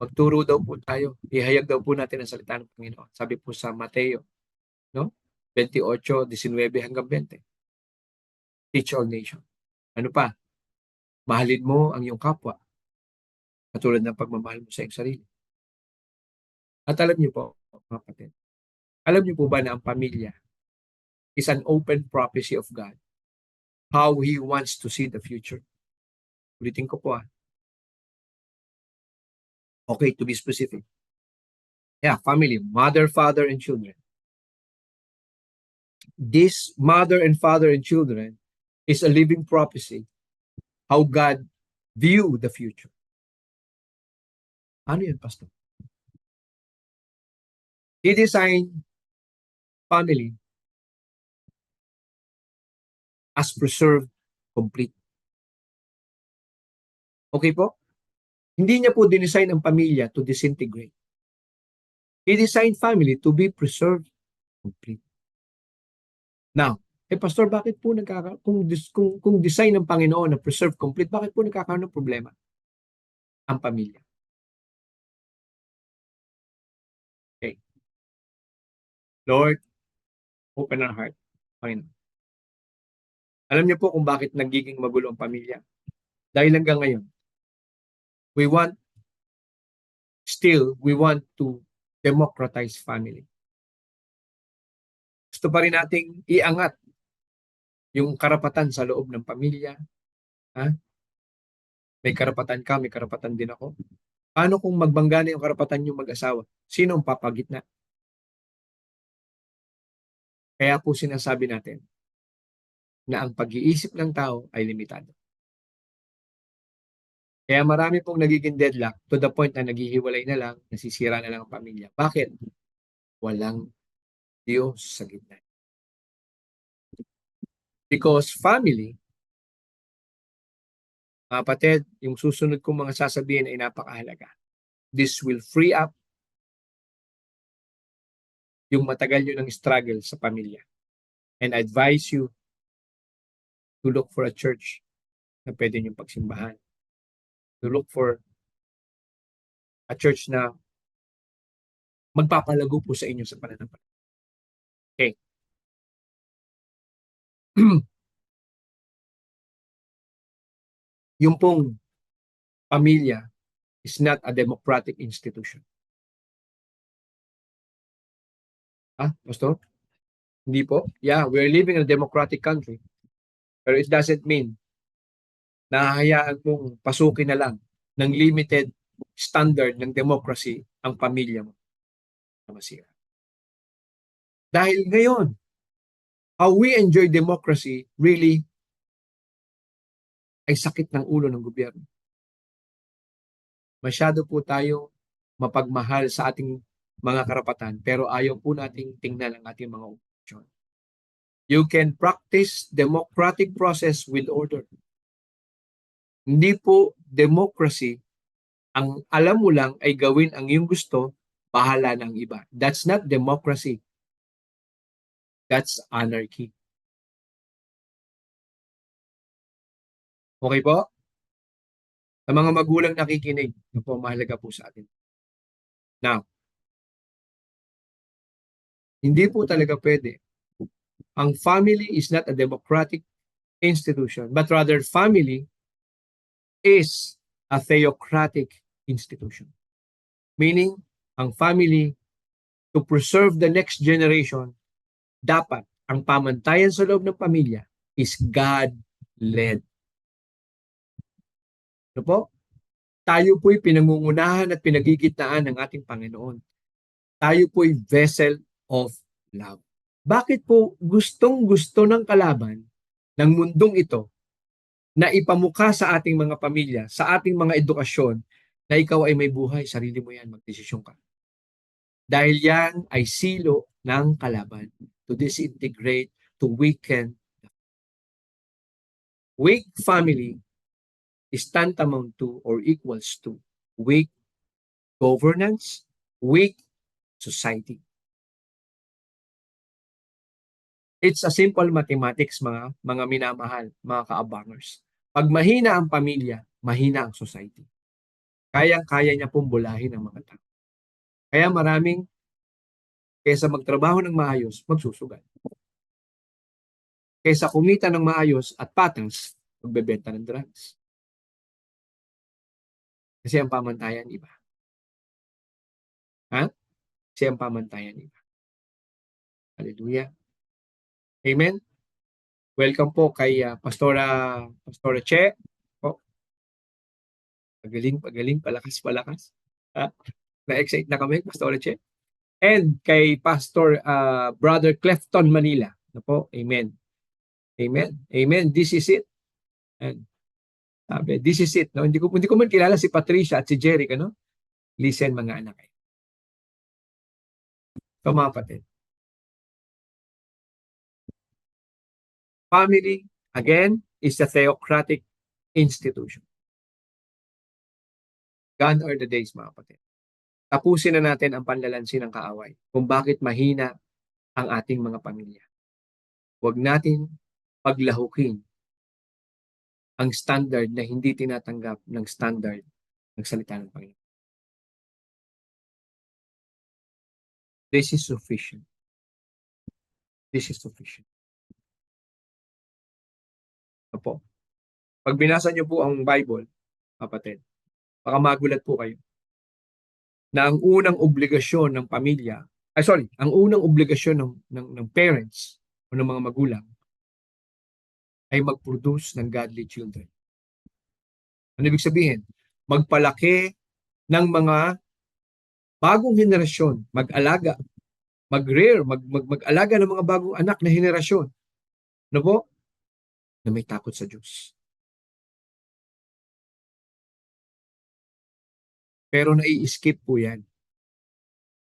Magturo daw po tayo. Ihayag daw po natin ang salita ng Panginoon. Sabi po sa Mateo, no? 28:19 hanggang 20. Teach all nations. Ano pa? Mahalin mo ang iyong kapwa katulad ng pagmamahal mo sa iyong sarili. At alam niyo po, mga kapatid, alam niyo po ba na ang pamilya is an open prophecy of God? How He wants to see the future. Ulitin ko po Okay, to be specific. Yeah, family, mother, father, and children. This mother and father and children is a living prophecy how God view the future. Ano yun, Pastor? He designed family as preserved, complete. Okay po? Hindi niya po dinesign ang pamilya to disintegrate. He designed family to be preserved, complete. Now, Pastor, bakit po kung design ng Panginoon na preserve complete, bakit po nagkakaroon ng problema ang pamilya? Okay. Lord, open our heart, Panginoon. Alam niyo po kung bakit nagiging magulo ang pamilya? Dahil hanggang ngayon, we want still, we want to democratize family. Gusto pa rin nating iangat yung karapatan sa loob ng pamilya. Ha? May karapatan ka, may karapatan din ako. Paano kung magbangga na yung karapatan yung mag-asawa? Sino ang papagitna? Kaya po sinasabi natin na ang pag-iisip ng tao ay limitado. Kaya marami pong nagiging deadlock to the point na naghihiwalay na lang, nasisira na lang ang pamilya. Bakit? Walang Diyos sa gitna. Because family, mga kapatid, yung susunod kong mga sasabihin ay napakahalaga. This will free up yung matagal nyo ng struggle sa pamilya. And I advise you to look for a church na pwede nyo pagsimbahan. To look for a church na magpapalago po sa inyo sa pananampalataya. Okay. Yung pong pamilya is not a democratic institution. Pastor? Hindi po. Yeah, we're living in a democratic country. Pero it doesn't mean na hayaan mong pasukin na lang ng limited standard ng democracy ang pamilya mo na masira. Dahil ngayon, how we enjoy democracy really ay sakit ng ulo ng gobyerno. Masyado po tayo mapagmahal sa ating mga karapatan pero ayaw po nating tingnan ang ating mga obligasyon. You can practice democratic process with order. Hindi po democracy ang alam mo lang ay gawin ang iyong gusto, bahala ng iba. That's not democracy. That's anarchy. Okay po? Sa mga magulang nakikinig, na po mahalaga po sa atin. Now, hindi po talaga pwede. Ang family is not a democratic institution, but rather family is a theocratic institution. Meaning, ang family, to preserve the next generation, dapat ang pamantayan sa loob ng pamilya is God-led. Ano po? Tayo po'y pinangungunahan at pinagigitnaan ng ating Panginoon. Tayo po'y vessel of love. Bakit po gustong-gusto ng kalaban ng mundong ito na ipamukha sa ating mga pamilya, sa ating mga edukasyon, na ikaw ay may buhay, sarili mo yan, magdesisyon ka. Dahil yan ay silo ng kalaban to disintegrate, to weaken. Weak family is tantamount to or equals to weak governance, weak society. It's a simple mathematics, mga minamahal, mga kaabangers. Pag mahina ang pamilya, mahina ang society. Kaya niya pong bulahin ang mga tao. Kaya maraming, kaysa magtrabaho ng maayos, magsusugal. Kaysa kumita ng maayos at patas, magbebenta ng drugs. Kasi ang pamantayan iba. Kasi ang pamantayan iba. Hallelujah. Amen. Welcome po kay Pastora Che. Pagaling, palakas. Na-excite na kami, Pastora Che. And kay Pastor Brother Clefton Manila. Po? Amen. Amen. This is it. And sabi, this is it. No? Hindi ko man kilala si Patricia at si Jeric. Ano? Listen, mga anak. So, mga kapatid. Family, again, is a theocratic institution. Gone are the days, mga kapatid. Tapusin na natin ang panlalansi ng kaaway kung bakit mahina ang ating mga pamilya. Huwag natin paglahukin ang standard na hindi tinatanggap ng standard ng salita ng Panginoon. This is sufficient. This is sufficient. Opo. Pag binasa niyo po ang Bible, kapatid, baka magulat po kayo. na ang unang obligasyon ng pamilya, ang unang obligasyon ng parents o ng mga magulang ay mag-produce ng godly children. Ano ibig sabihin? Magpalaki ng mga bagong henerasyon, mag-alaga, mag-rear, mag-alaga ng mga bagong anak na henerasyon. Ano po? Na may takot sa Diyos. Pero nai-skip po yan.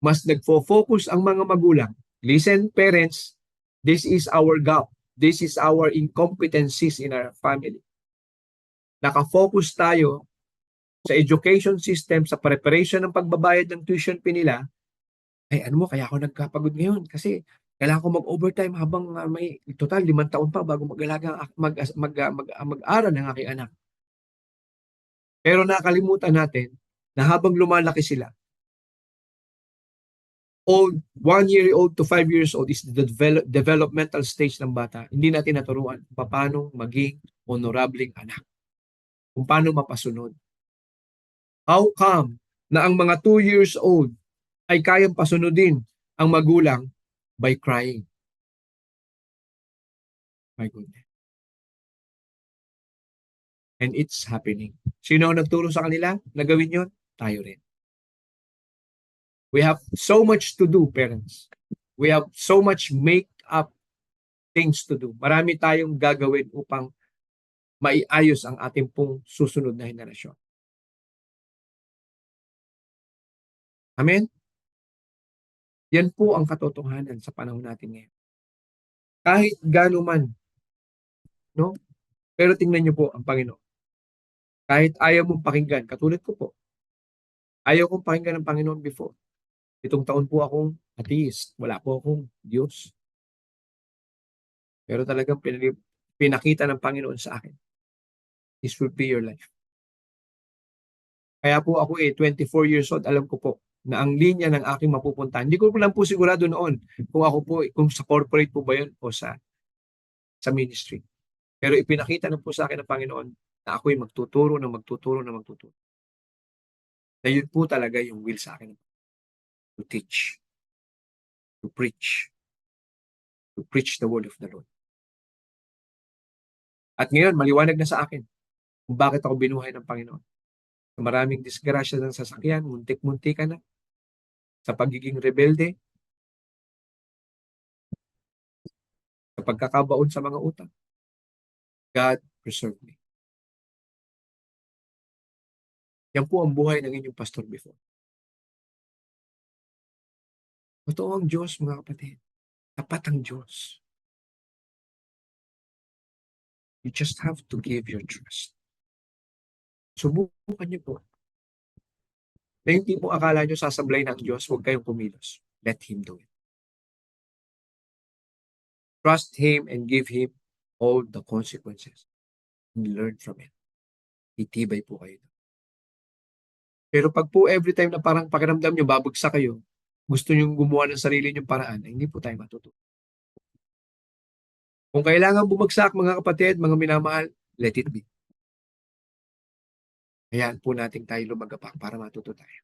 Mas nagfo-focus ang mga magulang. Listen, parents, this is our gap. This is our incompetencies in our family. Nakafocus tayo sa education system, sa preparation ng pagbabayad ng tuition fee nila. Ay, ano mo, kaya ako nagkapagod ngayon kasi kailangan ko mag-overtime habang may total 5 taon pa bago mag-aral ng aking anak. Pero nakalimutan natin na habang lumalaki sila, 1 year old to 5 years old is the developmental stage ng bata. Hindi natin naturuan paano maging honorableng anak. Kung paano mapasunod. How come na ang mga 2 years old ay kayang pasunodin ang magulang by crying? My goodness. And it's happening. Sino ang nagturo sa kanila na gawin yun? Tayo rin. We have so much to do, parents. We have so much make-up things to do. Marami tayong gagawin upang maiayos ang ating pong susunod na henerasyon. Amen? Yan po ang katotohanan sa panahon natin ngayon. Kahit gaano man, no? Pero tingnan niyo po ang Panginoon. Kahit ayaw mong pakinggan, katulad ko po, ayaw kong pakinggan ng Panginoon before. Itong taon po akong atheist. Wala po akong Diyos. Pero talagang pinakita ng Panginoon sa akin. This will be your life. Kaya po ako 24 years old, alam ko po na ang linya ng aking mapupuntahan. Hindi ko lang po sigurado noon kung ako po, kung sa corporate po ba yun o sa ministry. Pero ipinakita na po sa akin ng Panginoon na ako'y magtuturo. Na yun po talaga yung will sa akin. To teach. To preach. To preach the word of the Lord. At ngayon, maliwanag na sa akin kung bakit ako binuhay ng Panginoon. Sa maraming disgrasya ng sasakyan, muntik-muntik ka na. Sa pagiging rebelde, sa pagkakabaon sa mga utang. God preserve me. Yan po ang buhay ng inyong pastor before. Totoo ang Diyos, mga kapatid. Tapat ang Diyos. You just have to give your trust. Subukan niyo po. Na hindi po akala niyo sasablay ng Diyos, huwag kayong kumilos. Let Him do it. Trust Him and give Him all the consequences. And learn from it. Itibay po kayo. Pero pag po every time na parang pakiramdam niyo, babagsak kayo, gusto niyo gumawa ng sarili niyong paraan, hindi po tayo matututo. Kung kailangan bumagsak, mga kapatid, mga minamahal, let it be. Hayaan po natin tayo lumagapak para matuto tayo.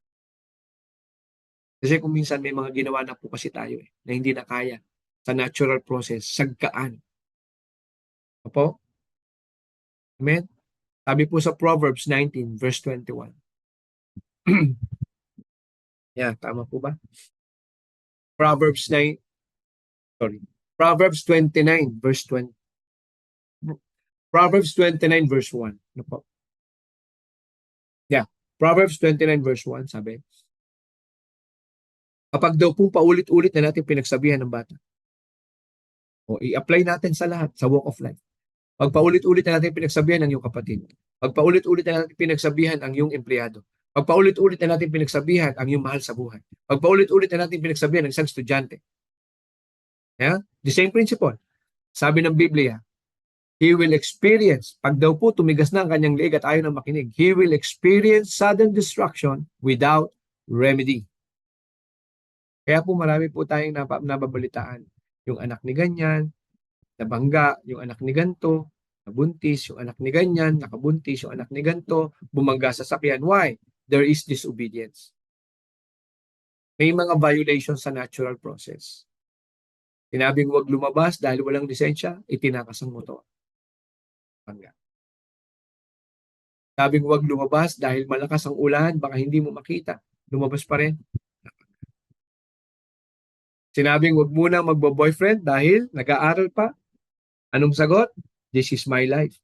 Kasi kung minsan may mga ginawa na po kasi tayo na hindi na kaya sa natural process, sagkaan. Opo? Amen? Sabi po sa Proverbs 19, verse 21. Yeah, tama po ba? Proverbs 29, verse 20. Proverbs 29, verse 1. Ano po? Yeah. Proverbs 29, verse 1, sabi, kapag daw po paulit-ulit na natin pinagsabihan ng bata, o i-apply natin sa lahat, sa walk of life. Pag paulit-ulit na natin pinagsabihan ng iyong kapatid, pag paulit-ulit na natin pinagsabihan ang iyong empleyado, pag paulit-ulit na natin pinagsabihan ang iyong mahal sa buhay, pag paulit-ulit na natin pinagsabihan ng isang estudyante, yeah? The same principle. Sabi ng Biblia, he will experience, pag daw po tumigas na ang kanyang leeg at ayaw na makinig, he will experience sudden destruction without remedy. Kaya po marami po tayong nababalitaan. Yung anak ni ganyan, nabangga, yung anak ni ganto, nabuntis, yung anak ni ganyan, nakabuntis, yung anak ni ganto, bumangga sa sakyan. Why? There is disobedience. May mga violations sa natural process. Sinabing huwag lumabas dahil walang lisensya, itinakas ang motor. Hanggang. Sabing huwag lumabas dahil malakas ang ulan, baka hindi mo makita. Lumabas pa rin. Sinabing huwag muna magbo-boyfriend dahil nag-aaral pa. Anong sagot? This is my life.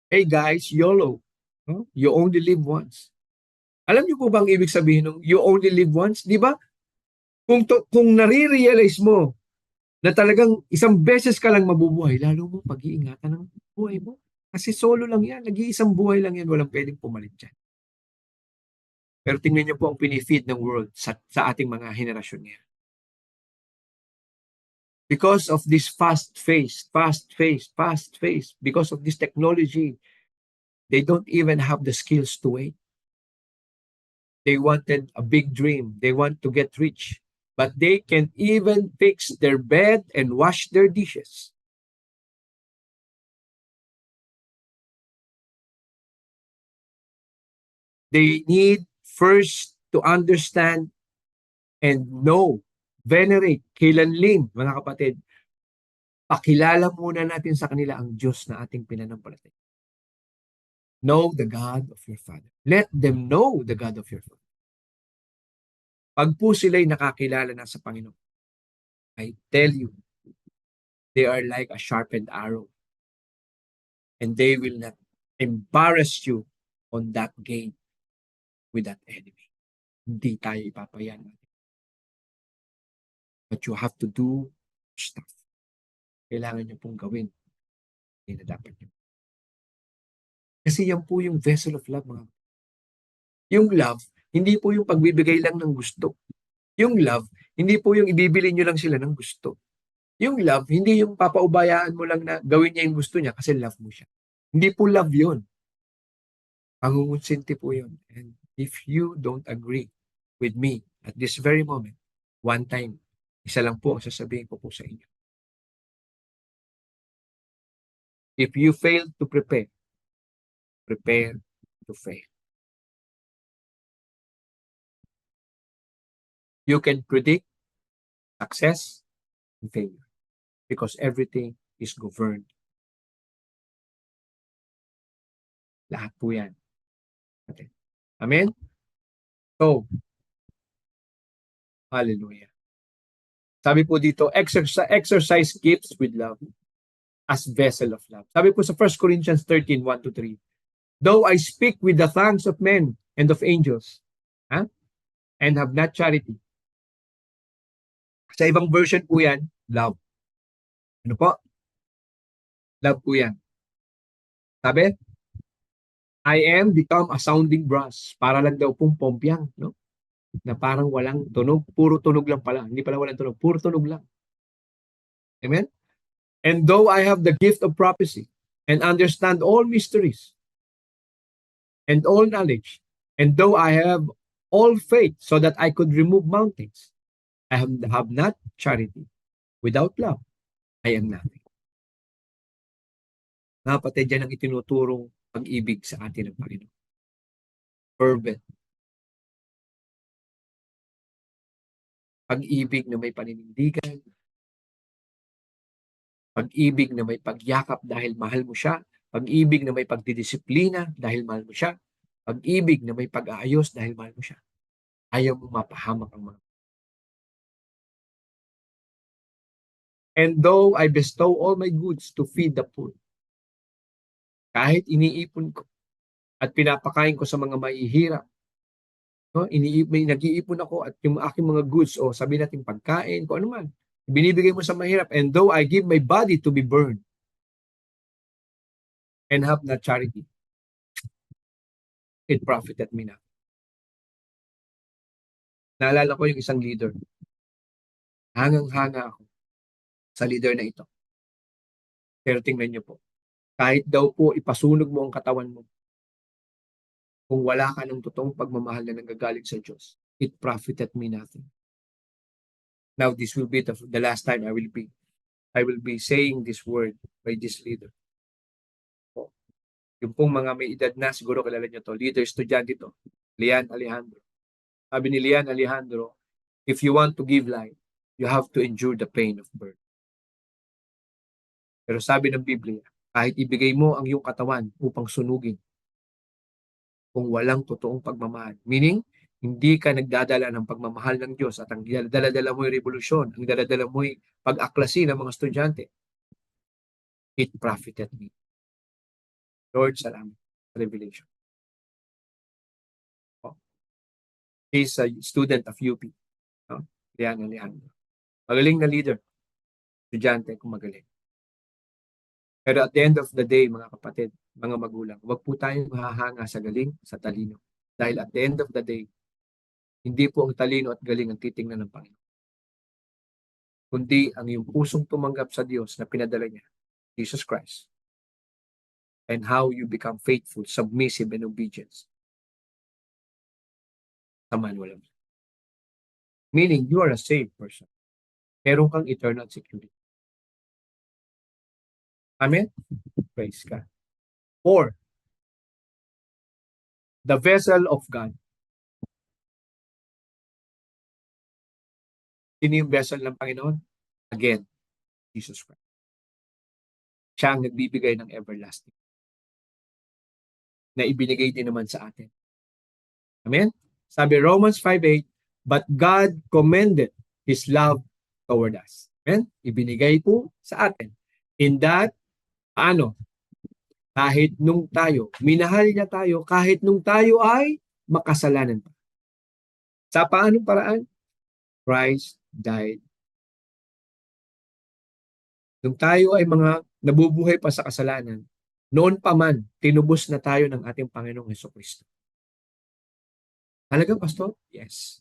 Hey guys, YOLO. You only live once. Alam niyo po bang ibig sabihin ng you only live once? Di ba? Kung nare-realize mo na talagang isang beses ka lang mabubuhay, lalo mo pag-iingatan ng buhay mo. Kasi solo lang yan. Nag-iisang buhay lang yan. Walang pwedeng pumalit dyan. Pero tingnan niyo po ang pinifeed ng world sa ating mga henerasyon ngayon. Because of this fast pace, because of this technology, they don't even have the skills to wait. They wanted a big dream. They want to get rich. But they can't even fix their bed and wash their dishes. They need first to understand and know, venerate, kilanlin, mga kapatid. Pakilala muna natin sa kanila ang Diyos na ating pinanampalataya. Know the God of your Father. Let them know the God of your Father. Pag po sila'y nakakilala na sa Panginoon, I tell you, they are like a sharpened arrow. And they will not embarrass you on that game with that enemy. Hindi tayo ipapayan. But you have to do stuff. Kailangan nyo pong gawin. Hindi na dapat nyo. Kasi yan po yung vessel of love, mga. Yung love, hindi po yung pagbibigay lang ng gusto. Yung love, hindi po yung ibibili nyo lang sila ng gusto. Yung love, hindi yung papaubayaan mo lang na gawin niya yung gusto niya kasi love mo siya. Hindi po love yun. Pangungusinti po yun. And if you don't agree with me at this very moment, one time, isa lang po ang sasabihin ko po sa inyo. If you fail to prepare to fail. You can predict success and failure because everything is governed. Lahat po yan. Okay. Amen? So, hallelujah. Sabi po dito, exercise gifts with love as vessel of love. Sabi po sa 1 Corinthians 13, 1-3, though I speak with the tongues of men and of angels, and have not charity. Sa ibang version po yan, love. Ano po? Love po yan. Sabi, I am become a sounding brass. Para lang daw pong pompyang, no? Na parang walang tunog. Puro tunog lang pala. Hindi pala walang tunog. Puro tunog lang. Amen? And though I have the gift of prophecy and understand all mysteries and all knowledge, and though I have all faith so that I could remove mountains, I have not charity. Without love, I am nothing. Napatay dyan ang itinuturong pag-ibig sa atin ng Panginoon. Fervent. Pag-ibig na may paninindigan. Pag-ibig na may pagyakap dahil mahal mo siya. Pag-ibig na may pagdidisiplina dahil mahal mo siya. Pag-ibig na may pag-aayos dahil mahal mo siya. Ayaw mo mapahamak ang mga. And though I bestow all my goods to feed the poor, kahit iniipon ko at pinapakain ko sa mga mahihirap, no? Nag-iipon ako at yung aking mga goods, o sabi natin pagkain, kung ano man, binibigay mo sa mahirap, and though I give my body to be burned and have not charity, it profited me not. Naalala ko yung isang leader. Hangang-hanga ako sa leader na ito. Pero tingnan niyo po, kahit daw po ipasunog mo ang katawan mo, kung wala ka ng totoong pagmamahal na nanggagaling sa Diyos, it profited me nothing. Now, this will be the last time I will be saying this word by this leader. Yung pong mga may edad na, siguro kilala nyo to, leader, estudyante to. Lian Alejandro. Sabi ni Lian Alejandro, if you want to give life, you have to endure the pain of birth. Pero sabi ng Biblia, kahit ibigay mo ang iyong katawan upang sunugin, kung walang totoong pagmamahal, meaning, hindi ka nagdadala ng pagmamahal ng Diyos at ang dala-dala mo ay revolusyon, ang dala-dala mo ay pag-aklasi ng mga estudyante, it profited me. Lord, salamat. Revelation. He's a student of UP. No? Lian Alejandro. Magaling na leader. Estudyante kung magaling. Pero at the end of the day, mga kapatid, mga magulang, huwag po tayong mahahanga sa galing, sa talino. Dahil at the end of the day, hindi po ang talino at galing ang titingnan ng Panginoon. Kundi ang iyong pusong tumanggap sa Diyos na pinadala niya, Jesus Christ. And how you become faithful, submissive, and obedient sa manual. Meaning, you are a saved person. Meron kang eternal security. Amen? Praise God. 4. The vessel of God. Sino yung vessel ng Panginoon? Again, Jesus Christ. Siya ang nagbibigay ng everlasting na ibinigay din naman sa atin. Amen? Sabi Romans 5:8, but God commended His love toward us. Amen? Ibinigay po sa atin. In that, kahit nung tayo, minahal niya tayo, kahit nung tayo ay makasalanan pa. Sa paanong paraan? Christ died. Nung tayo ay mga nabubuhay pa sa kasalanan, noon pa man, tinubos na tayo ng ating Panginoong Hesukristo. Talagang, Pastor? Yes.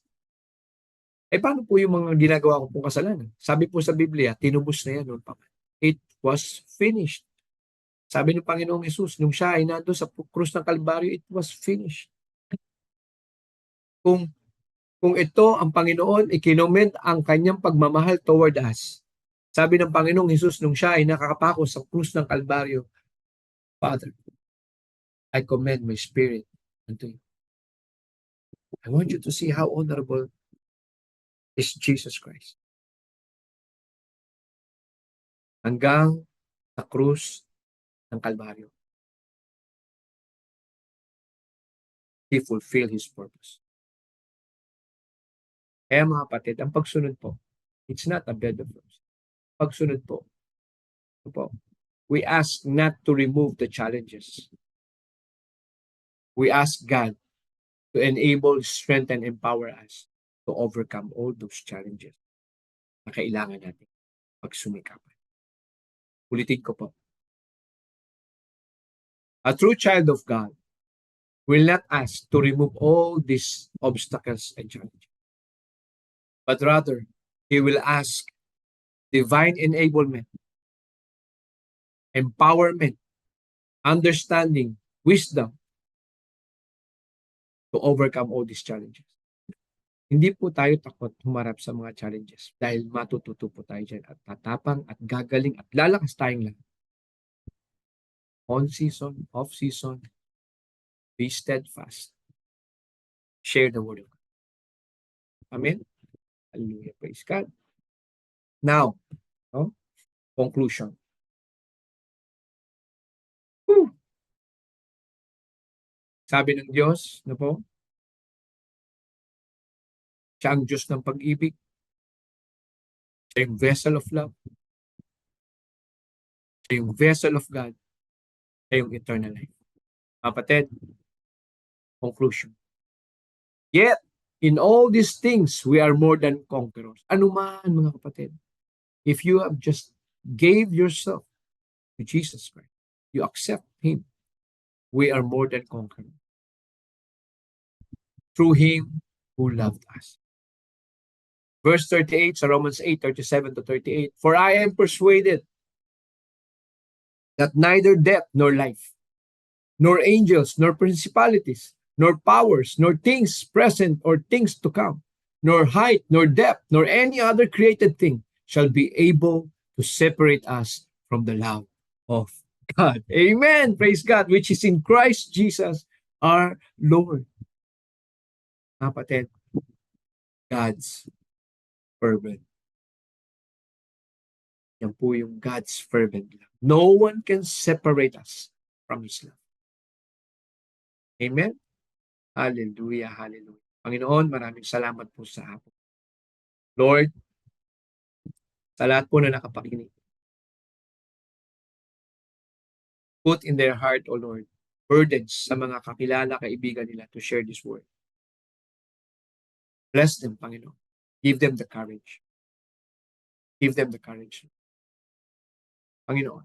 Paano po yung mga ginagawa ko pong kasalanan? Sabi po sa Biblia, tinubos na yan noon pa man. It was finished. Sabi ng Panginoong Hesus, nung siya ay nandun sa krus ng Kalbaryo, it was finished. Kung ito ang Panginoon, ikinoment ang kanyang pagmamahal toward us. Sabi ng Panginoong Hesus, nung siya ay nakakapako sa krus ng Kalbaryo, Father, I commend my spirit unto you. I want you to see how honorable is Jesus Christ. Hanggang sa krus ng Kalbaryo. He fulfilled His purpose. Kaya mga kapatid, ang pagsunod po, it's not a bed of roses. Pagsunod po, we ask not to remove the challenges. We ask God to enable, strengthen, empower us to overcome all those challenges na kailangan natin pagsumikapan. Ulitin ko po. A true child of God will not ask to remove all these obstacles and challenges, but rather, he will ask divine enablement, empowerment, understanding, wisdom to overcome all these challenges. Hindi po tayo takot humarap sa mga challenges dahil matututo po tayo dyan at tatapang at gagaling at lalakas tayong lahat. On season, off season, be steadfast. Share the word of God. Amen? Hallelujah. Praise God. Now, conclusion. Sabi ng Diyos, siya ang Diyos ng pag-ibig. Siya yung vessel of love. Siya yung vessel of God. Siya yung eternal life. Kapatid, conclusion. Yet, in all these things, we are more than conquerors. Ano man, mga kapatid, if you have just gave yourself to Jesus Christ, you accept Him, we are more than conquerors. Through Him who loved us. Verse 38 sa Romans 8:37-38, for I am persuaded that neither death nor life, nor angels, nor principalities, nor powers, nor things present or things to come, nor height, nor depth, nor any other created thing shall be able to separate us from the love of God. Amen. Praise God, which is in Christ Jesus our Lord. Kapatid, God's fervent. Yan po yung God's fervent love. No one can separate us from His love. Amen? Hallelujah, hallelujah. Panginoon, maraming salamat po sa hapon. Lord, sa lahat po na nakapakinig, put in their heart, O Lord, burdens sa mga kakilala, kaibigan nila to share this word. Bless them, Panginoon. Give them the courage. Give them the courage. Panginoon,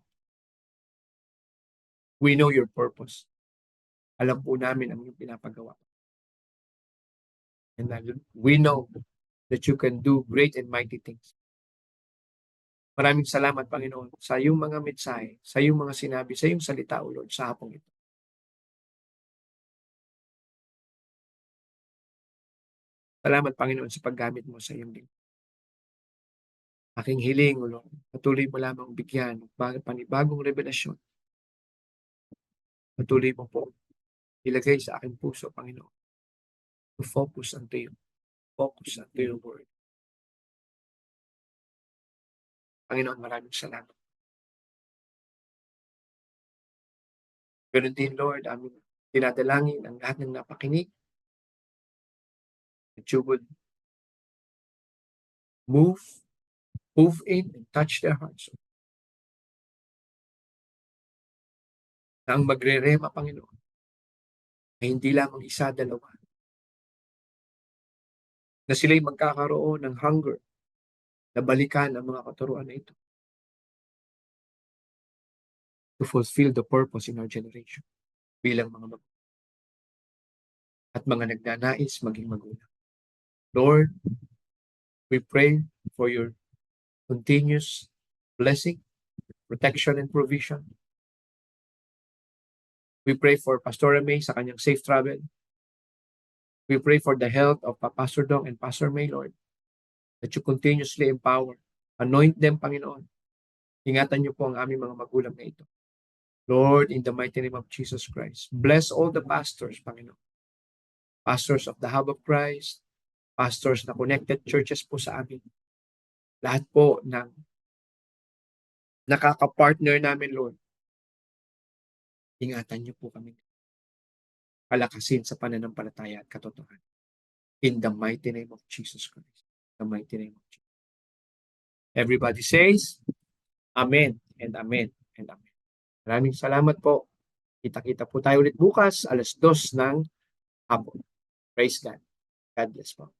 we know your purpose. Alam po namin ang iyong pinapagawa. And we know that you can do great and mighty things. Maraming salamat, Panginoon, sa iyong mga mensahe, sa iyong mga sinabi, sa iyong salita, O Lord, sa hapong ito. Salamat, Panginoon, sa paggamit mo sa iyong lingkod. Aking hiling, O Lord, patuloy mo lamang bigyan ng panibagong revelasyon. Patuloy mo po ilagay sa aking puso, Panginoon, to focus unto you. Focus unto your word. Panginoon, maraming salamat. Ganun din, Lord, aming dinadalangin ang lahat ng napakinig that you would move in and touch their hearts. Na ang magre-rema, Panginoon, ay hindi lamang isa, dalawa. Na sila'y magkakaroon ng hunger na balikan ang mga katuruan na ito to fulfill the purpose in our generation bilang mga magulang at mga nagnanais maging magulang. Lord, we pray for your continuous blessing, protection, and provision. We pray for Pastor May sa kanyang safe travel. We pray for the health of Pastor Dong and Pastor May, Lord, that you continuously empower. Anoint them, Panginoon. Ingatan niyo po ang aming mga magulang na ito. Lord, in the mighty name of Jesus Christ, bless all the pastors, Panginoon. Pastors of the Hub of Christ, pastors na connected churches po sa amin. Lahat po ng nakaka-partner namin, Lord. Ingatan niyo po kami. Palakasin sa pananampalataya at katotohanan. In the mighty name of Jesus Christ. The mighty name of Jesus. Everybody says, Amen and Amen and Amen. Maraming salamat po. Kita-kita po tayo ulit bukas, 2:00 ng hapon. Praise God. God bless po.